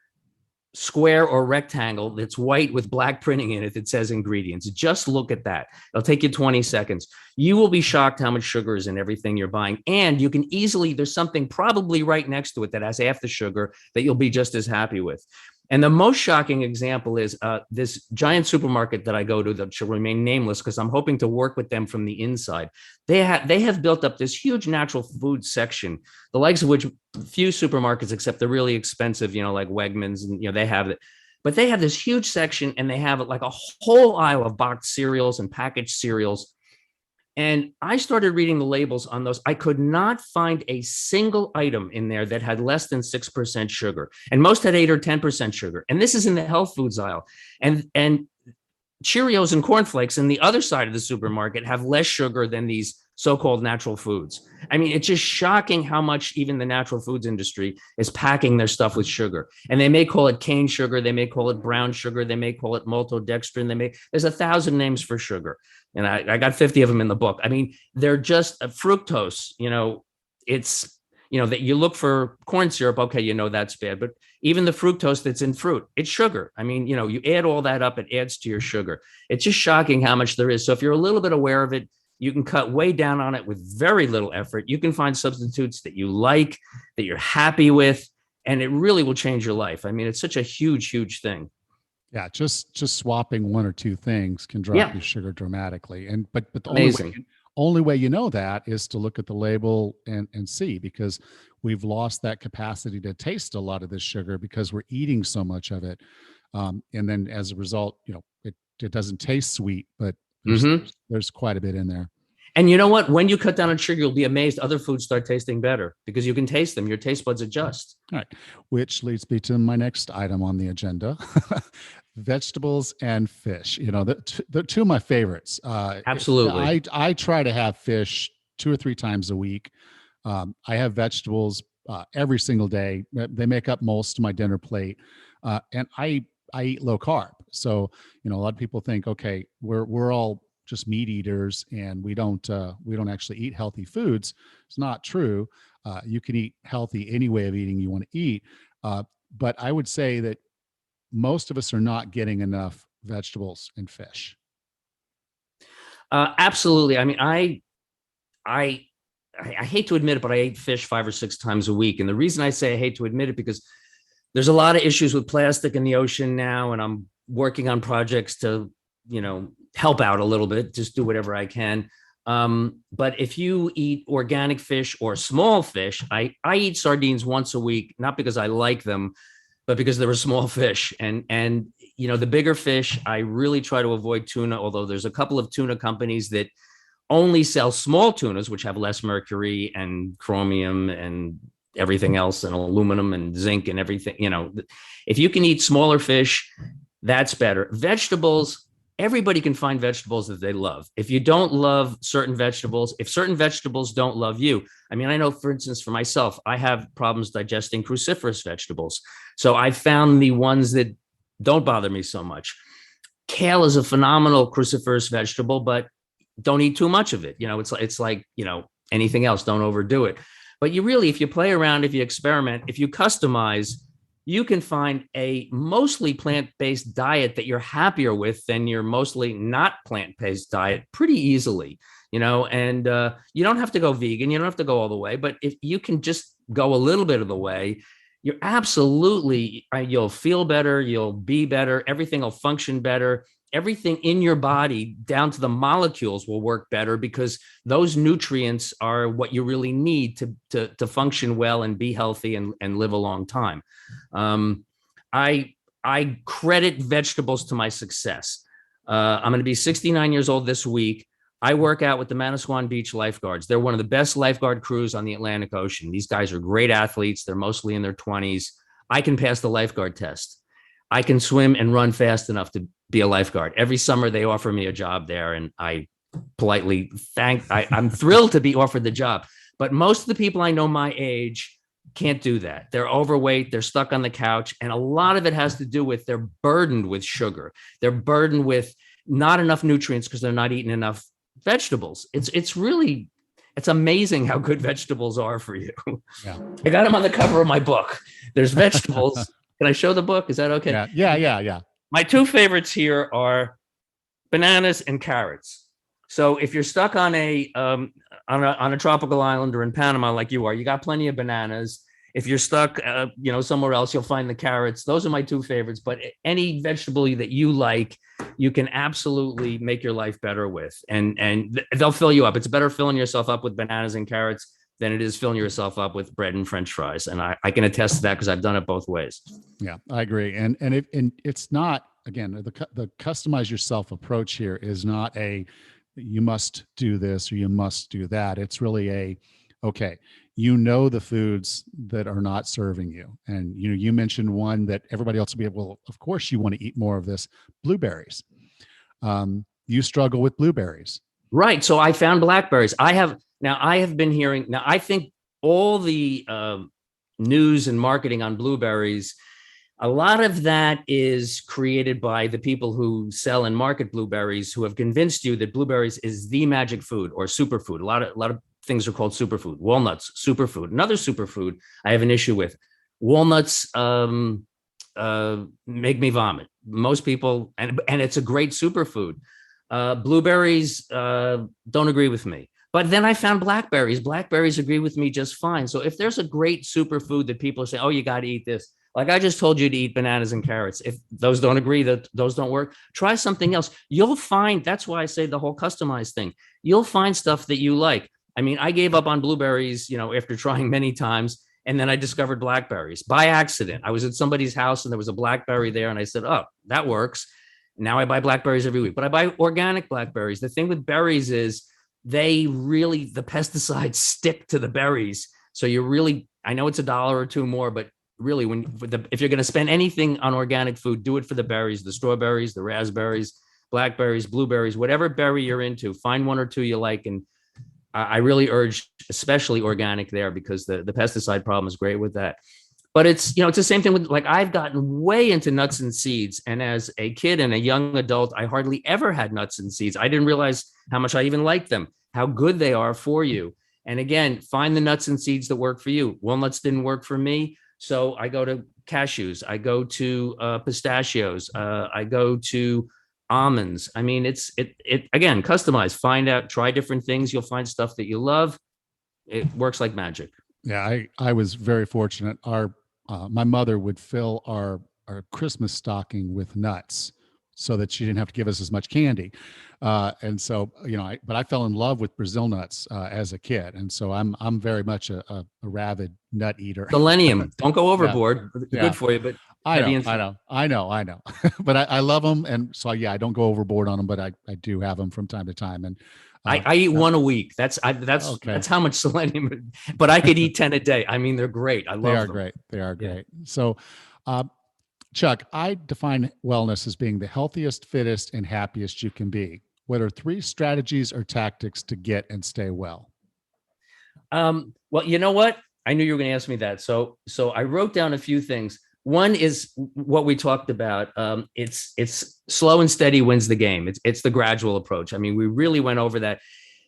square or rectangle that's white with black printing in it that says ingredients. Just look at that. It'll take you 20 seconds. You will be shocked how much sugar is in everything you're buying. And you can easily, there's something probably right next to it that has half the sugar that you'll be just as happy with. And the most shocking example is this giant supermarket that I go to that shall remain nameless because I'm hoping to work with them from the inside. They have built up this huge natural food section, the likes of which few supermarkets, except the really expensive, like Wegmans, and they have it. But they have this huge section, and they have like a whole aisle of boxed cereals and packaged cereals. And I started reading the labels on those. I could not find a single item in there that had less than 6% sugar. And most had 8 or 10% sugar. And this is in the health foods aisle. And Cheerios and cornflakes in the other side of the supermarket have less sugar than these so-called natural foods. I mean, it's just shocking how much even the natural foods industry is packing their stuff with sugar. And they may call it cane sugar. They may call it brown sugar. They may call it maltodextrin. There's 1,000 names for sugar. And I got 50 of them in the book. I mean, they're just fructose, it's, that you look for corn syrup. Okay. That's bad, but even the fructose that's in fruit, it's sugar. I mean, you add all that up, it adds to your sugar. It's just shocking how much there is. So if you're a little bit aware of it, you can cut way down on it with very little effort. You can find substitutes that you like, that you're happy with, and it really will change your life. I mean, it's such a huge, huge thing. Yeah, just swapping one or two things can drop your sugar dramatically. And but the only way you know that is to look at the label and see, because we've lost that capacity to taste a lot of this sugar because we're eating so much of it. And then as a result, it doesn't taste sweet, but there's quite a bit in there. And you know what? When you cut down on sugar, you'll be amazed. Other foods start tasting better because you can taste them. Your taste buds adjust. All right. Which leads me to my next item on the agenda. Vegetables and fish. They're two of my favorites. Absolutely. I try to have fish 2 or 3 times a week. I have vegetables every single day. They make up most of my dinner plate. And I eat low carb. So, a lot of people think, okay, we're all just meat eaters and we don't actually eat healthy foods. It's not true. You can eat healthy any way of eating you want to eat. But I would say that most of us are not getting enough vegetables and fish. Absolutely. I mean, I hate to admit it, but I eat fish 5 or 6 times a week. And the reason I say I hate to admit it, because there's a lot of issues with plastic in the ocean now, and I'm working on projects to, help out a little bit, just do whatever I can. But if you eat organic fish or small fish, I eat sardines once a week, not because I like them, but because they're a small fish. And the bigger fish, I really try to avoid tuna, although there's a couple of tuna companies that only sell small tunas, which have less mercury and chromium and everything else, and aluminum and zinc and everything. If you can eat smaller fish, that's better. Vegetables, everybody can find vegetables that they love. If you don't love certain vegetables, if certain vegetables don't love you, I mean, I know, for instance, for myself, I have problems digesting cruciferous vegetables. So I found the ones that don't bother me so much. Kale is a phenomenal cruciferous vegetable, but don't eat too much of it. It's like, anything else, don't overdo it. But if you play around, if you experiment, if you customize, you can find a mostly plant-based diet that you're happier with than your mostly not plant-based diet pretty easily, and you don't have to go vegan. You don't have to go all the way, but if you can just go a little bit of the way, you'll feel better. You'll be better. Everything will function better. Everything in your body down to the molecules will work better because those nutrients are what you really need to function well and be healthy and live a long time. I credit vegetables to my success. I'm going to be 69 years old this week. I work out with the Manasquan Beach lifeguards. They're one of the best lifeguard crews on the Atlantic Ocean. These guys are great athletes. They're mostly in their 20s. I can pass the lifeguard test. I can swim and run fast enough to be a lifeguard. Every summer they offer me a job there, and I politely I'm thrilled to be offered the job. But most of the people I know my age can't do that. They're overweight, they're stuck on the couch, and a lot of it has to do with they're burdened with sugar. They're burdened with not enough nutrients because they're not eating enough vegetables. It's amazing how good vegetables are for you. Yeah. I got them on the cover of my book. There's vegetables. Can I show the book? Is that okay? Yeah. My two favorites here are bananas and carrots. So if you're stuck on a tropical island or in Panama like you are, you got plenty of bananas. If you're stuck, somewhere else, you'll find the carrots. Those are my two favorites. But any vegetable that you like, you can absolutely make your life better with, and they'll fill you up. It's better filling yourself up with bananas and carrots than it is filling yourself up with bread and French fries. And I can attest to that because I've done it both ways. Yeah, I agree. And it's not, again, the customize yourself approach here is not you must do this or you must do that. It's really okay, the foods that are not serving you. And, you mentioned one that everybody else will be able, of course you want to eat more of this, blueberries. You struggle with blueberries. Right. So I found blackberries. I have been hearing, I think all the news and marketing on blueberries, a lot of that is created by the people who sell and market blueberries, who have convinced you that blueberries is the magic food or superfood. A lot of things are called superfood. Walnuts, superfood. Another superfood I have an issue with. Walnuts make me vomit. Most people, and it's a great superfood. Blueberries don't agree with me. But then I found blackberries. Blackberries agree with me just fine. So if there's a great superfood that people say, oh, you got to eat this. Like I just told you to eat bananas and carrots. If those don't agree, that those don't work, try something else. You'll find, that's why I say the whole customized thing. You'll find stuff that you like. I mean, I gave up on blueberries, after trying many times. And then I discovered blackberries by accident. I was at somebody's house and there was a blackberry there. And I said, oh, that works. Now I buy blackberries every week, but I buy organic blackberries. The thing with berries is the pesticides stick to the berries. So I know it's $1 or $2 more, but really if you're going to spend anything on organic food, do it for the berries, the strawberries, the raspberries, blackberries, blueberries, whatever berry you're into, find one or two you like. And I really urge, especially organic there, because the pesticide problem is great with that. But it's the same thing with, like, I've gotten way into nuts and seeds. And as a kid and a young adult, I hardly ever had nuts and seeds. I didn't realize how much I even liked them, how good they are for you. And again, find the nuts and seeds that work for you. Walnuts didn't work for me. So I go to cashews. I go to pistachios. I go to almonds. I mean, it again, customize, find out, try different things. You'll find stuff that you love. It works like magic. Yeah, I was very fortunate. My mother would fill our Christmas stocking with nuts so that she didn't have to give us as much candy. And so, but I fell in love with Brazil nuts as a kid. And so I'm very much a rabid nut eater. Selenium. Don't go Yeah. overboard. Yeah. Good for you, but I heavy know, in fat. I know. But I love them. And so, yeah, I don't go overboard on them, but I do have them from time to time. And I eat one a week. That's okay. how much selenium, but I could eat 10 a day. I mean, they're great. I love They are them. great. They are Yeah. great. So, Chuck, I define wellness as being the healthiest, fittest, and happiest you can be. What are 3 strategies or tactics to get and stay well? Well, you know what? I knew you were going to ask me that. So I wrote down a few things. One is what we talked about. It's slow and steady wins the game. It's the gradual approach. I mean, we really went over that.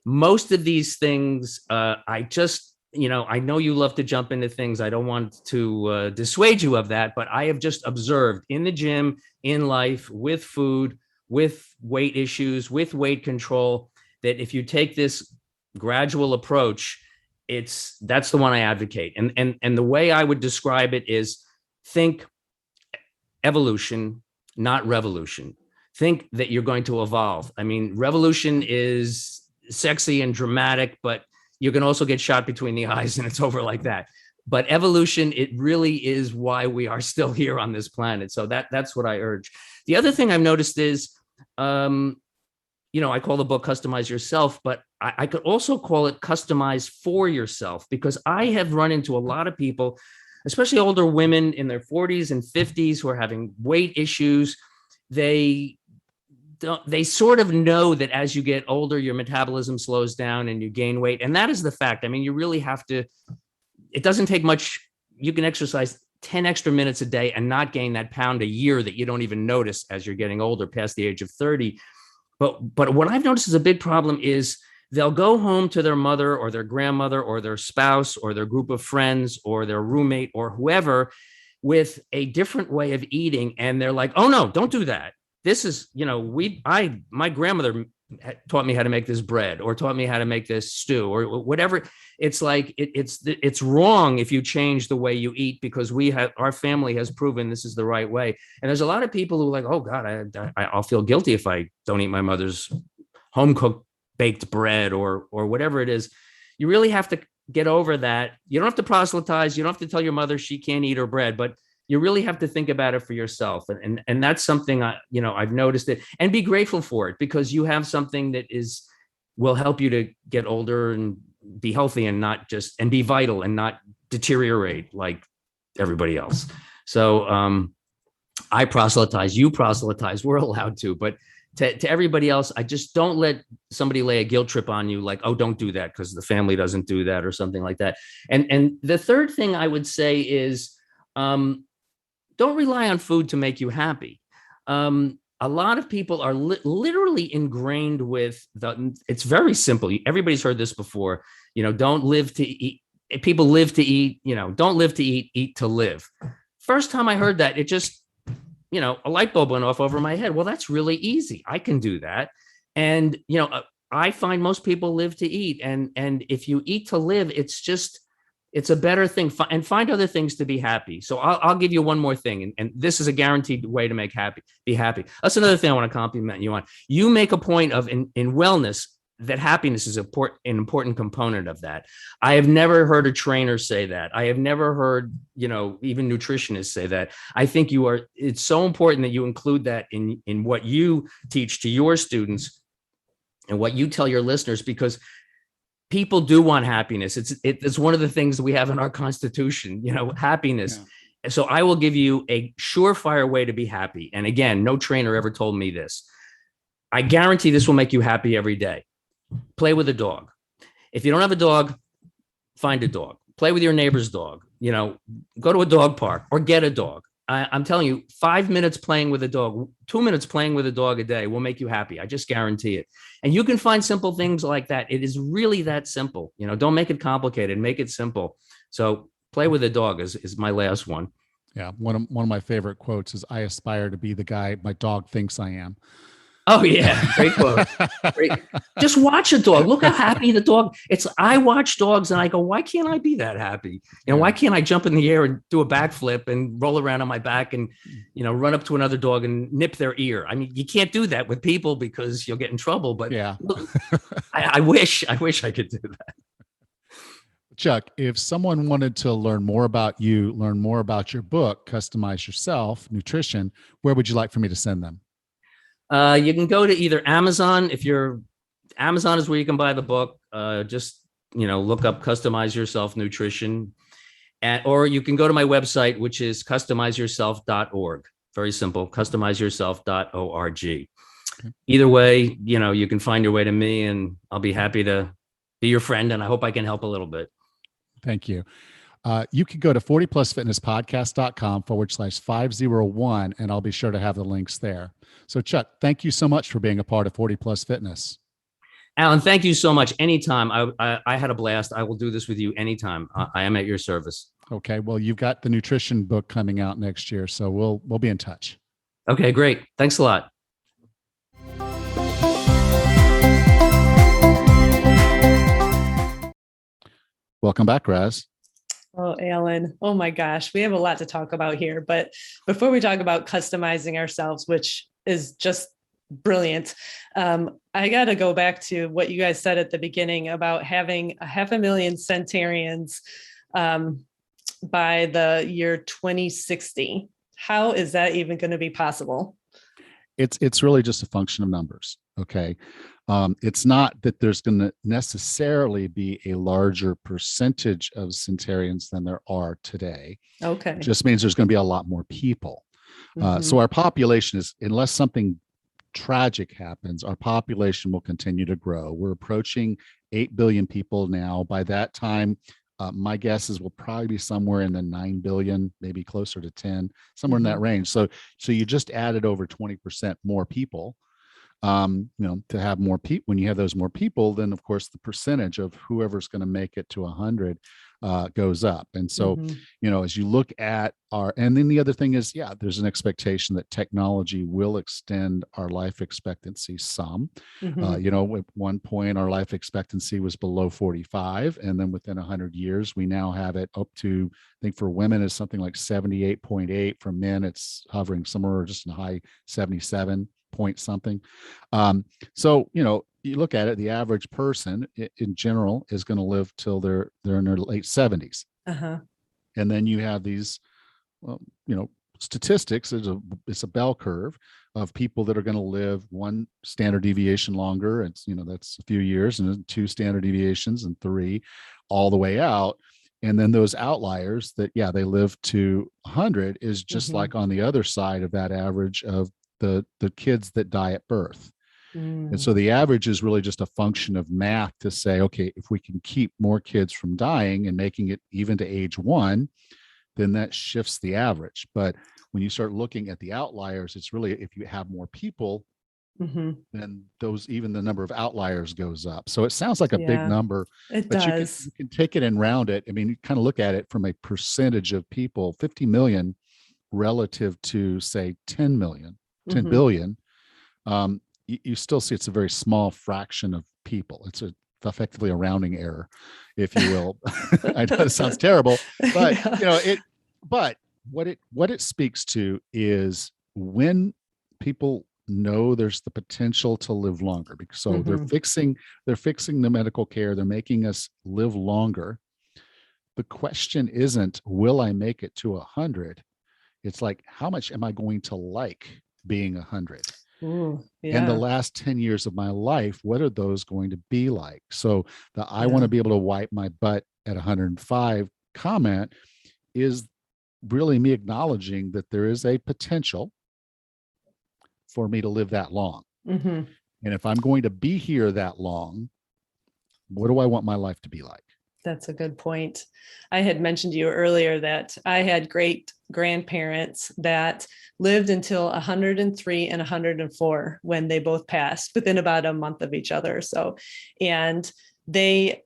Most of these things, I just, I know you love to jump into things. I don't want to dissuade you of that, but I have just observed in the gym, in life, with food, with weight issues, with weight control, that if you take this gradual approach, that's the one I advocate. And the way I would describe it is, think evolution, not revolution. Think that you're going to evolve. I mean, revolution is sexy and dramatic, but you can also get shot between the eyes and it's over like that. But evolution, it really is why we are still here on this planet. So that's what I urge. The other thing I've noticed is, I call the book Customize Yourself, but I could also call it Customize for Yourself, because I have run into a lot of people, especially older women in their 40s and 50s, who are having weight issues. They sort of know that as you get older, your metabolism slows down and you gain weight. And that is the fact. I mean, you really have to, it doesn't take much. You can exercise 10 extra minutes a day and not gain that pound a year that you don't even notice as you're getting older, past the age of 30. But what I've noticed is a big problem is they'll go home to their mother or their grandmother or their spouse or their group of friends or their roommate or whoever with a different way of eating. And they're like, oh no, don't do that. This is, my grandmother taught me how to make this bread, or taught me how to make this stew, or whatever. It's like, it's wrong if you change the way you eat, because our family has proven this is the right way. And there's a lot of people who are like, oh God, I'll feel guilty if I don't eat my mother's home cooked baked bread or whatever it is. You really have to get over that. You don't have to proselytize. You don't have to tell your mother she can't eat her bread, but you really have to think about it for yourself. And that's something I've noticed it, and be grateful for it, because you have something that will help you to get older and be healthy and and be vital and not deteriorate like everybody else. So I proselytize, you proselytize, we're allowed to, but to everybody else, I just don't let somebody lay a guilt trip on you, like, oh, don't do that because the family doesn't do that or something like that. And the third thing I would say is, don't rely on food to make you happy. A lot of people are literally ingrained with it's very simple. Everybody's heard this before. Don't live to eat. People live to eat, don't live to eat to live. First time I heard that, it just, a light bulb went off over my head. Well, that's really easy. I can do that. And, I find most people live to eat. And if you eat to live, it's a better thing, and find other things to be happy. So I'll give you one more thing. And this is a guaranteed way to be happy. That's another thing I want to compliment you on. You make a point of in wellness that happiness is an important component of that. I have never heard a trainer say that. I have never heard, even nutritionists say that. I think it's so important that you include that in what you teach to your students and what you tell your listeners, because people do want happiness. It's one of the things that we have in our Constitution, happiness. Yeah. So I will give you a surefire way to be happy. And again, no trainer ever told me this. I guarantee this will make you happy every day. Play with a dog. If you don't have a dog, find a dog. Play with your neighbor's dog. Go to a dog park or get a dog. I'm telling you, 5 minutes playing with a dog, 2 minutes playing with a dog a day will make you happy. I just guarantee it. And you can find simple things like that. It is really that simple. Don't make it complicated. Make it simple. So play with a dog is my last one. Yeah. One of my favorite quotes is, I aspire to be the guy my dog thinks I am. Oh yeah, great quote. Great. Just watch a dog. Look how happy the dog. I watch dogs and I go, why can't I be that happy? Why can't I jump in the air and do a backflip and roll around on my back and run up to another dog and nip their ear? I mean, you can't do that with people because you'll get in trouble. But Yeah. look, I wish I could do that. Chuck, if someone wanted to learn more about you, learn more about your book, Customize Yourself, Nutrition, where would you like for me to send them? You can go to either Amazon. Amazon is where you can buy the book. Just look up Customize Yourself Nutrition, or you can go to my website, which is customizeyourself.org. Very simple, customizeyourself.org. Okay. Either way, you can find your way to me, and I'll be happy to be your friend. And I hope I can help a little bit. Thank you. You can go to 40plusfitnesspodcast.com/501, and I'll be sure to have the links there. So Chuck, thank you so much for being a part of 40 Plus Fitness. Alan, thank you so much. Anytime. I had a blast. I will do this with you anytime. I am at your service. Okay. Well, you've got the nutrition book coming out next year, so we'll be in touch. Okay, great. Thanks a lot. Welcome back, Raz. Oh, Alan. Oh my gosh. We have a lot to talk about here. But before we talk about customizing ourselves, which is just brilliant, I got to go back to what you guys said at the beginning about having 500,000 centenarians by the year 2060. How is that even going to be possible? It's really just a function of numbers. Okay. It's not that there's going to necessarily be a larger percentage of centenarians than there are today. Okay. It just means there's going to be a lot more people. So our population is, unless something tragic happens, our population will continue to grow. We're approaching 8 billion people now. By that time, my guess is we'll probably be somewhere in the 9 billion, maybe closer to 10, somewhere in that range. So you just added over 20% more people. To have more people, when you have those more people, then of course the percentage of whoever's going to make it to 100 goes up. And so, as you look at and then the other thing is, there's an expectation that technology will extend our life expectancy some. At one point our life expectancy was below 45, and then within 100 years we now have it up to, I think for women is something like 78.8. For men it's hovering somewhere just in the high 77 point something. So you look at it, the average person in general is going to live till they're in their late 70s. And then you have these statistics. It's a bell curve of people that are going to live one standard deviation longer. It's that's a few years, and then 2 standard deviations, and 3 all the way out. And then those outliers that they live to 100 is just like on the other side of that average of the kids that die at birth. And so the average is really just a function of math to say, okay, if we can keep more kids from dying and making it even to age 1, then that shifts the average. But when you start looking at the outliers, it's really, if you have more people, then even the number of outliers goes up. So it sounds like a big number. It but does. You can take it and round it. I mean, you kind of look at it from a percentage of people, 50 million relative to say 10 million. 10 billion, you still see it's a very small fraction of people. It's effectively a rounding error, if you will. I know it sounds terrible, but but what it speaks to is when people know there's the potential to live longer, because they're fixing the medical care, they're making us live longer. The question isn't, will I make it to 100? It's like, how much am I going to like being 100? And the last 10 years of my life, what are those going to be like? So I want to be able to wipe my butt at 105 comment is really me acknowledging that there is a potential for me to live that long. And if I'm going to be here that long, what do I want my life to be like? That's a good point. I had mentioned to you earlier that I had great grandparents that lived until 103 and 104 when they both passed within about a month of each other. So, and they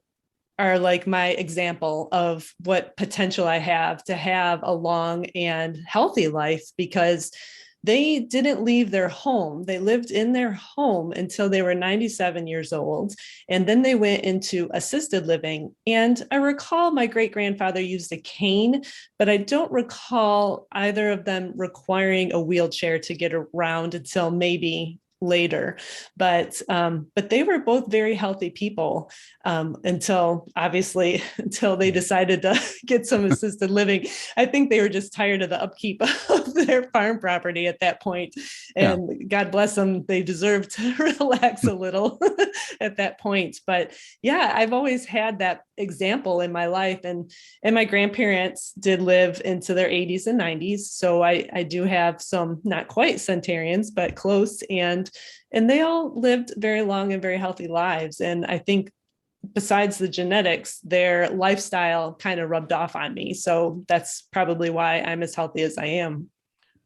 are like my example of what potential I have to have a long and healthy life, because they didn't leave their home. They lived in their home until they were 97 years old. And then they went into assisted living. And I recall my great grandfather used a cane, but I don't recall either of them requiring a wheelchair to get around until maybe later. But they were both very healthy people until they decided to get some assisted living. I think they were just tired of the upkeep of their farm property at that point. And yeah, God bless them, they deserve to relax a little at that point. But yeah, I've always had that example in my life, and my grandparents did live into their 80s and 90s, so I do have some, not quite centenarians, but close, and they all lived very long and very healthy lives. And I think besides the genetics, their lifestyle kind of rubbed off on me, so that's probably why I'm as healthy as I am.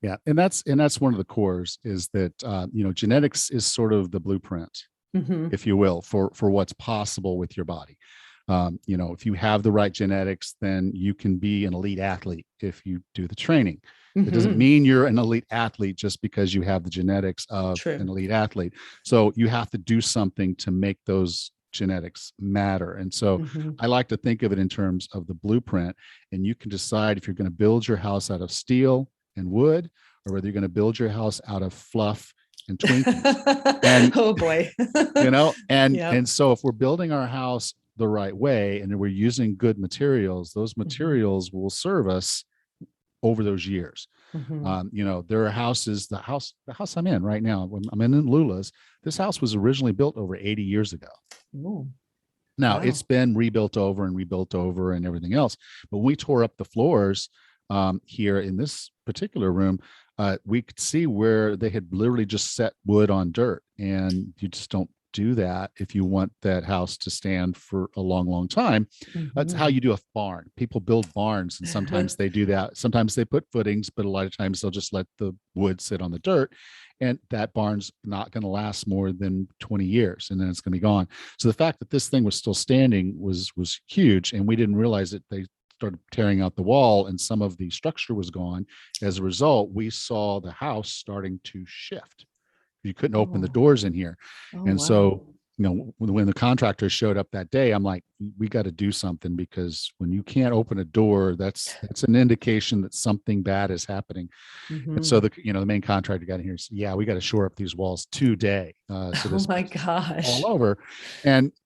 Yeah, and that's one of the cores, is that genetics is sort of the blueprint, if you will, for what's possible with your body. If you have the right genetics, then you can be an elite athlete if you do the training. It doesn't mean you're an elite athlete just because you have the genetics of an elite athlete. So you have to do something to make those genetics matter. And so I like to think of it in terms of the blueprint, and you can decide if you're going to build your house out of steel and wood, or whether you're going to build your house out of fluff and Twinkies. And oh boy. And so if we're building our house the right way and we're using good materials, those materials will serve us over those years. There are houses, the house I'm in right now, when I'm in Lula's, this house was originally built over 80 years ago. Ooh. Now it's been rebuilt over and everything else. But when we tore up the floors here in this particular room, we could see where they had literally just set wood on dirt, and you just don't do that if you want that house to stand for a long, long time. That's how you do a barn. People build barns, and sometimes they do that. Sometimes they put footings, but a lot of times they'll just let the wood sit on the dirt, and that barn's not going to last more than 20 years, and then it's going to be gone. So the fact that this thing was still standing was huge, and we didn't realize it. They started tearing out the wall, and some of the structure was gone. As a result, we saw the house starting to shift. You couldn't open the doors in here. So, when the contractor showed up that day, I'm like, we got to do something, because when you can't open a door, that's an indication that something bad is happening. And so the main contractor got in here and said, yeah, we got to shore up these walls today. So this my gosh, all over.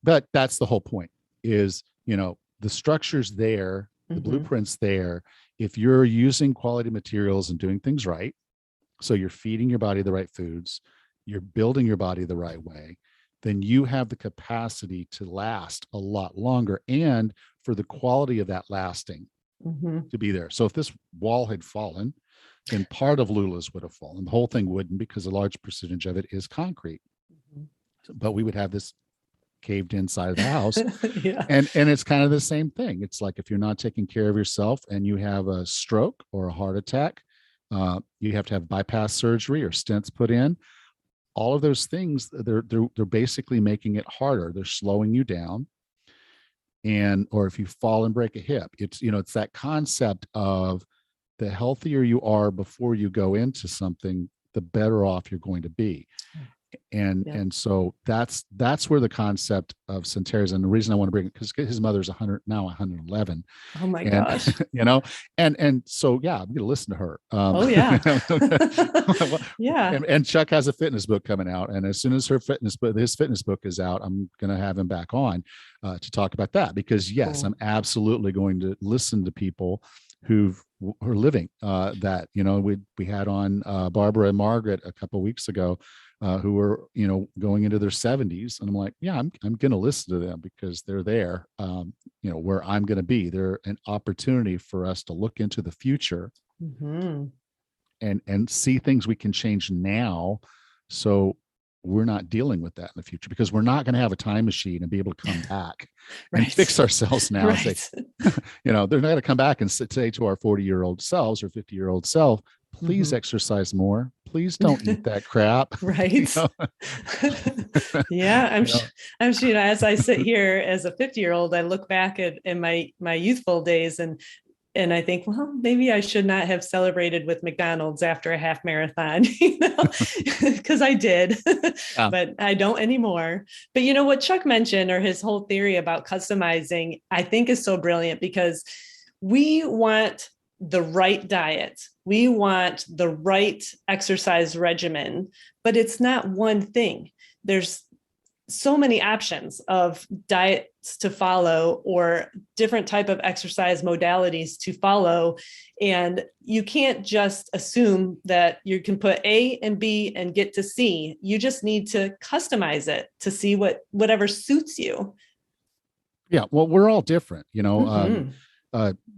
But that's the whole point, is, the structure's there, the blueprint's there. If you're using quality materials and doing things right, so you're feeding your body the right foods, you're building your body the right way, then you have the capacity to last a lot longer, and for the quality of that lasting to be there. So if this wall had fallen, then part of Lula's would have fallen. The whole thing wouldn't, because a large percentage of it is concrete. But we would have this caved inside of the house. And it's kind of the same thing. It's like, if you're not taking care of yourself and you have a stroke or a heart attack, you have to have bypass surgery or stents put in. All of those things, they're basically making it harder. They're slowing you down. Or if you fall and break a hip, it's that concept of, the healthier you are before you go into something, the better off you're going to be. And so that's where the concept of centenarians, and the reason I want to bring it, because his mother's 111. Oh my gosh. And so, yeah, I'm going to listen to her. And Chuck has a fitness book coming out, and as soon as his fitness book is out, I'm going to have him back on to talk about that, because yes, I'm absolutely going to listen to people who are living that. We had on Barbara and Margaret a couple of weeks ago, who were going into their 70s, and I'm like, yeah, I'm going to listen to them, because they're there, where I'm going to be. They're an opportunity for us to look into the future and see things we can change now, so we're not dealing with that in the future, because we're not going to have a time machine and be able to come back and fix ourselves now. Say, they're not going to come back and say to our 40-year-old selves or 50-year-old self, please exercise more. Please don't eat that crap. I'm sure, as I sit here as a 50-year-old, I look back at in my youthful days, and And I think, well, maybe I should not have celebrated with McDonald's after a half marathon, because I did, Yeah. but I don't anymore. But what Chuck mentioned, or his whole theory about customizing, I think is so brilliant, because we want the right diet. We want the right exercise regimen, but it's not one thing. There's so many options of diets to follow or different type of exercise modalities to follow. And you can't just assume that you can put A and B and get to C. You just need to customize it to see whatever suits you. Yeah. Well, we're all different, Mm-hmm.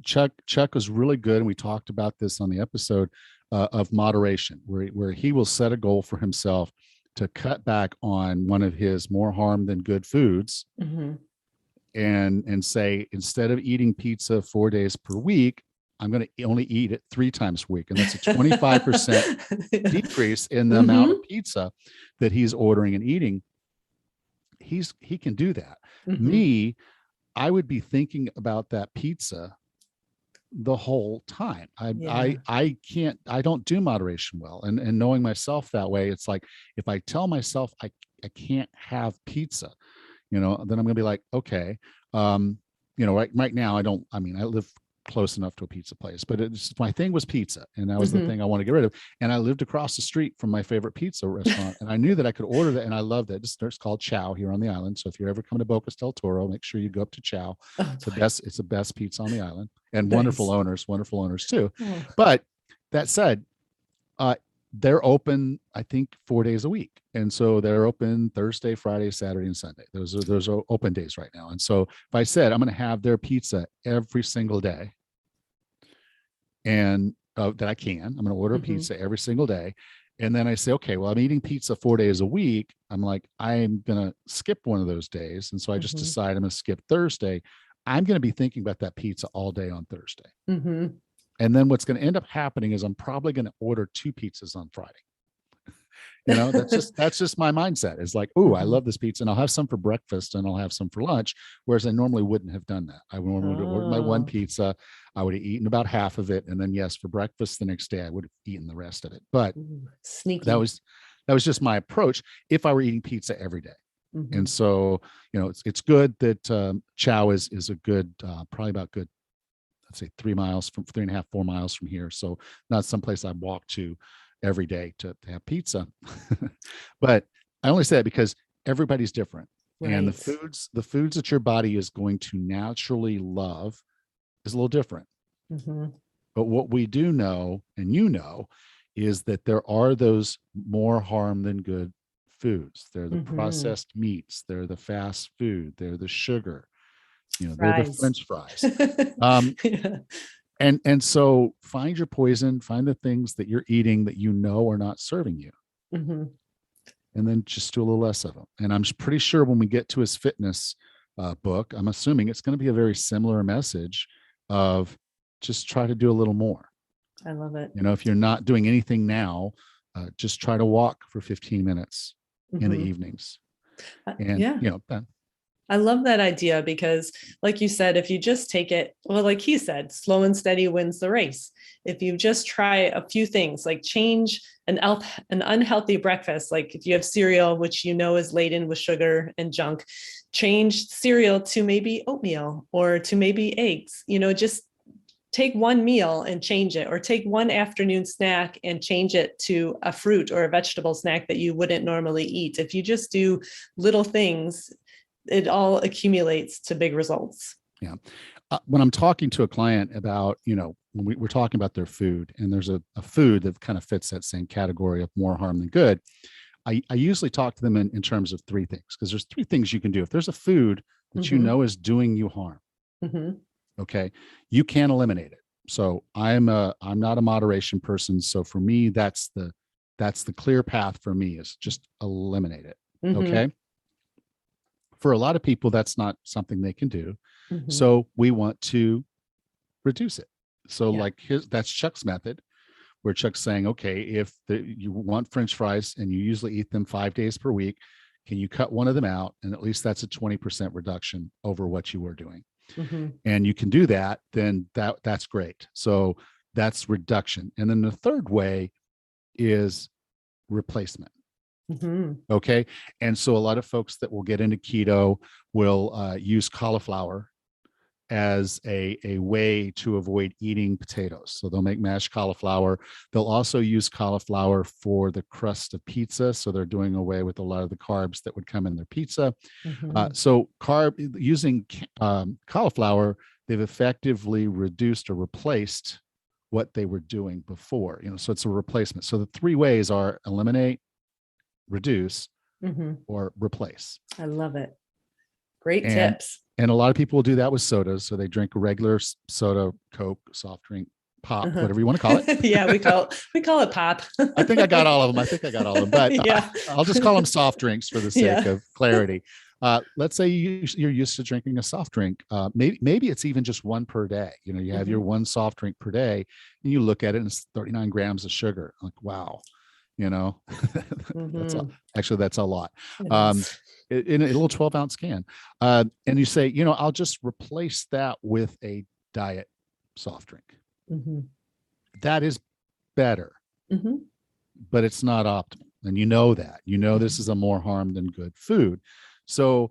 Chuck was really good. And we talked about this on the episode of moderation, where he will set a goal for himself to cut back on one of his more harm than good foods, Mm-hmm. and say, instead of eating pizza 4 days per week, I'm going to only eat it 3 times a week. And that's a 25% decrease in the amount of pizza that he's ordering and eating. He can do that. Mm-hmm. Me, I would be thinking about that pizza the whole time. I can't, I don't do moderation well. And knowing myself that way, it's like, if I tell myself I can't have pizza, then I'm going to be like, okay. Right now I live close enough to a pizza place, but my thing was pizza. And that was the thing I want to get rid of. And I lived across the street from my favorite pizza restaurant. And I knew that I could order that. And I loved it. It's called Chow here on the island. So if you're ever coming to Bocas del Toro, make sure you go up to Chow. It's the best pizza on the island, and Nice. wonderful owners too. Oh. But that said, they're open, I think, 4 days a week. And so they're open Thursday, Friday, Saturday, and Sunday. Those are open days right now. And so if I said, I'm going to have their pizza every single day, and that I'm going to order a pizza every single day. And then I say, okay, well, I'm eating pizza 4 days a week. I'm like, I'm going to skip one of those days. And so I just decide I'm going to skip Thursday. I'm going to be thinking about that pizza all day on Thursday. Mm-hmm. And then what's going to end up happening is I'm probably going to order 2 pizzas on Friday. That's just my mindset. It's like, oh, I love this pizza, and I'll have some for breakfast and I'll have some for lunch. Whereas I normally wouldn't have done that. I normally would order my one pizza. I would have eaten about half of it. And then yes, for breakfast the next day, I would have eaten the rest of it. But sneaky. That was just my approach if I were eating pizza every day. And so, it's good that Chow is a good, probably about good, let's say 3.5, 4 miles from here. So not someplace I walk to every day to have pizza. But I only say that because everybody's different. Right. And the foods that your body is going to naturally love is a little different. But what we do know, and is that there are those more harm than good foods. They're the processed meats, they're the fast food, they're the sugar, they're the French fries. And so find your poison, find the things that you're eating that are not serving you. And then just do a little less of them. And I'm pretty sure when we get to his fitness book, I'm assuming it's going to be a very similar message of just try to do a little more. I love it. If you're not doing anything now, just try to walk for 15 minutes in the evenings. And, I love that idea, because like you said, if you just take it, well, like he said, slow and steady wins the race. If you just try a few things, like change an unhealthy breakfast, like if you have cereal, which is laden with sugar and junk, change cereal to maybe oatmeal or to maybe eggs, just take one meal and change it, or take one afternoon snack and change it to a fruit or a vegetable snack that you wouldn't normally eat. If you just do little things, it all accumulates to big results. Yeah. When I'm talking to a client about, when we're talking about their food, and there's a food that kind of fits that same category of more harm than good, I usually talk to them in terms of 3 things, because there's 3 things you can do. If there's a food that is doing you harm, okay, you can eliminate it. So I'm not a moderation person. So for me, that's the clear path for me, is just eliminate it. Okay. For a lot of people, that's not something they can do. So we want to reduce it. So that's Chuck's method, where Chuck's saying, okay, if you want French fries and you usually eat them 5 days per week, can you cut one of them out? And at least that's a 20% reduction over what you were doing. and you can do that, then that's great. So that's reduction. And then the third way is replacement. Okay. And so a lot of folks that will get into keto will use cauliflower as a way to avoid eating potatoes. So they'll make mashed cauliflower. They'll also use cauliflower for the crust of pizza. So they're doing away with a lot of the carbs that would come in their pizza. So using cauliflower, they've effectively reduced or replaced what they were doing before. So it's a replacement. So the three ways are eliminate, reduce, or replace. I love it. Great tips. And a lot of people will do that with sodas. So they drink a regular soda, Coke, soft drink, pop, whatever you want to call it. Yeah, we call it pop. I think I got all of them. But yeah. I'll just call them soft drinks for the sake of clarity. Let's say you're used to drinking a soft drink. Maybe it's even just one per day. You have your one soft drink per day, and you look at it and it's 39 grams of sugar. Like, wow. That's a lot. In a little 12-ounce can. And you say, I'll just replace that with a diet soft drink. That is better, but it's not optimal. And that. This is a more harm than good food. So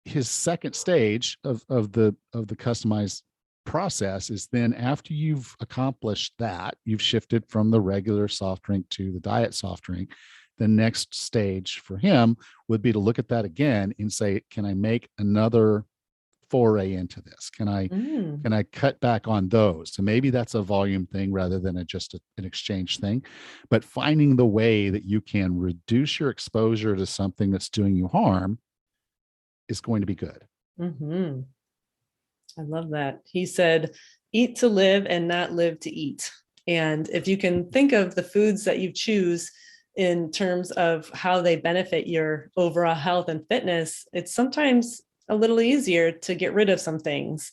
his second stage of the customized process is then, after you've accomplished that, you've shifted from the regular soft drink to the diet soft drink. The next stage for him would be to look at that again and say, can I make another foray into this? Can I cut back on those? So maybe that's a volume thing rather than just an exchange thing. But finding the way that you can reduce your exposure to something that's doing you harm is going to be good. I love that. He said, eat to live and not live to eat. And if you can think of the foods that you choose in terms of how they benefit your overall health and fitness, it's sometimes a little easier to get rid of some things.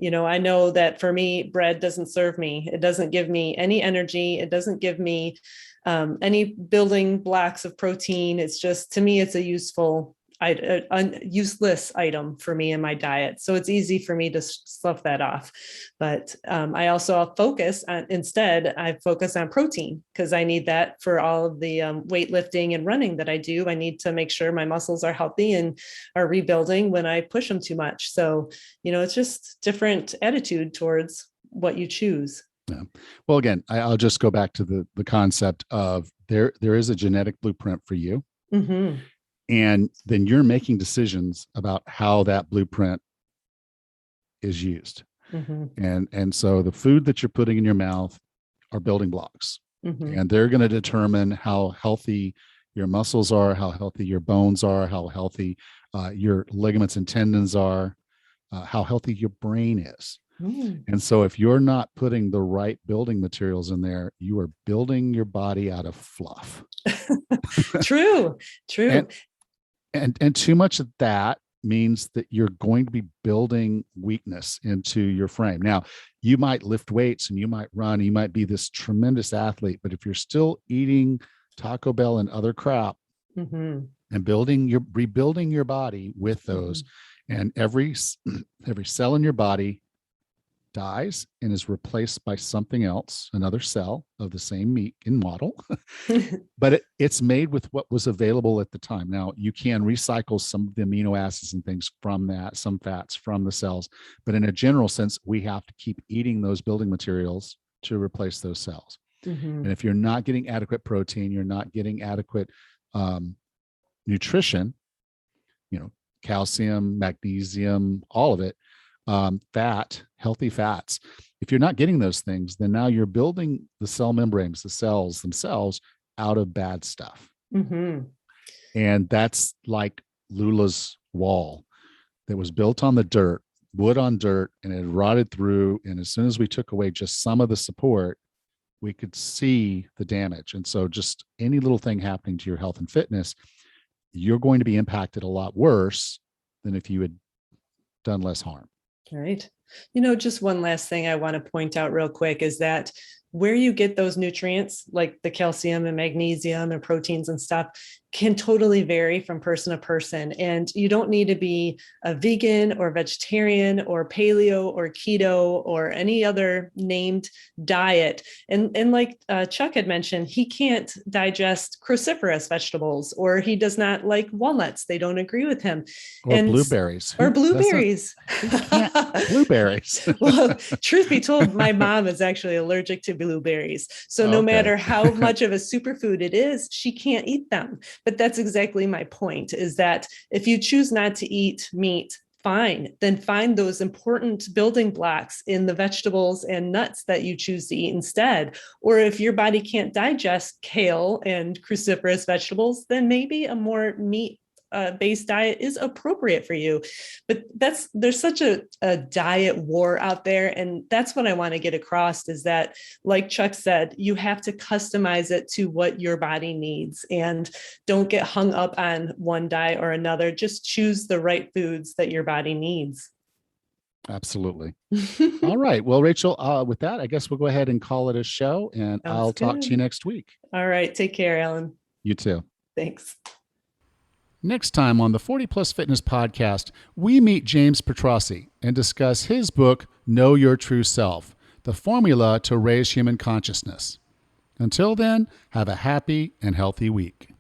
I know that for me, bread doesn't serve me. It doesn't give me any energy. It doesn't give me any building blocks of protein. It's just, to me, it's a useless item for me in my diet. So it's easy for me to slough that off. But I also focus on protein, because I need that for all of the weightlifting and running that I do. I need to make sure my muscles are healthy and are rebuilding when I push them too much. So, it's just different attitude towards what you choose. Yeah. Well, again, I'll just go back to the concept of there is a genetic blueprint for you. And then you're making decisions about how that blueprint is used. And so the food that you're putting in your mouth are building blocks. And they're going to determine how healthy your muscles are, how healthy your bones are, how healthy your ligaments and tendons are, how healthy your brain is. And so if you're not putting the right building materials in there, you are building your body out of fluff. True. And too much of that means that you're going to be building weakness into your frame. Now, you might lift weights and you might run, you might be this tremendous athlete, but if you're still eating Taco Bell and other crap and rebuilding your body with those, and every cell in your body dies and is replaced by something else, another cell of the same meat and model, but it's made with what was available at the time. Now, you can recycle some of the amino acids and things from that, some fats from the cells, but in a general sense, we have to keep eating those building materials to replace those cells. And if you're not getting adequate protein, you're not getting adequate nutrition, calcium, magnesium, all of it, healthy fats. If you're not getting those things, then now you're building the cell membranes, the cells themselves, out of bad stuff. And that's like Lula's wall that was built on the dirt, wood on dirt, and it rotted through. And as soon as we took away just some of the support, we could see the damage. And so just any little thing happening to your health and fitness, you're going to be impacted a lot worse than if you had done less harm. Right. Just one last thing I want to point out real quick is that where you get those nutrients, like the calcium and magnesium and proteins and stuff, can totally vary from person to person. And you don't need to be a vegan or vegetarian or paleo or keto or any other named diet. And like Chuck had mentioned, he can't digest cruciferous vegetables, or he does not like walnuts. They don't agree with him. Or blueberries. Or blueberries. Blueberries. Well, truth be told, my mom is actually allergic to blueberries. So no matter how much of a superfood it is, she can't eat them. But that's exactly my point, is that if you choose not to eat meat, fine, then find those important building blocks in the vegetables and nuts that you choose to eat instead. Or if your body can't digest kale and cruciferous vegetables, then maybe a more meat based diet is appropriate for you. But there's such a diet war out there. And that's what I want to get across, is that, like Chuck said, you have to customize it to what your body needs, and don't get hung up on one diet or another. Just choose the right foods that your body needs. Absolutely. All right. Well, Rachel, with that, I guess we'll go ahead and call it a show, and I'll talk to you next week. All right. Take care, Alan. You too. Thanks. Next time on the 40 Plus Fitness podcast, we meet James Petrossi and discuss his book, Know Your True Self, the formula to raise human consciousness. Until then, have a happy and healthy week.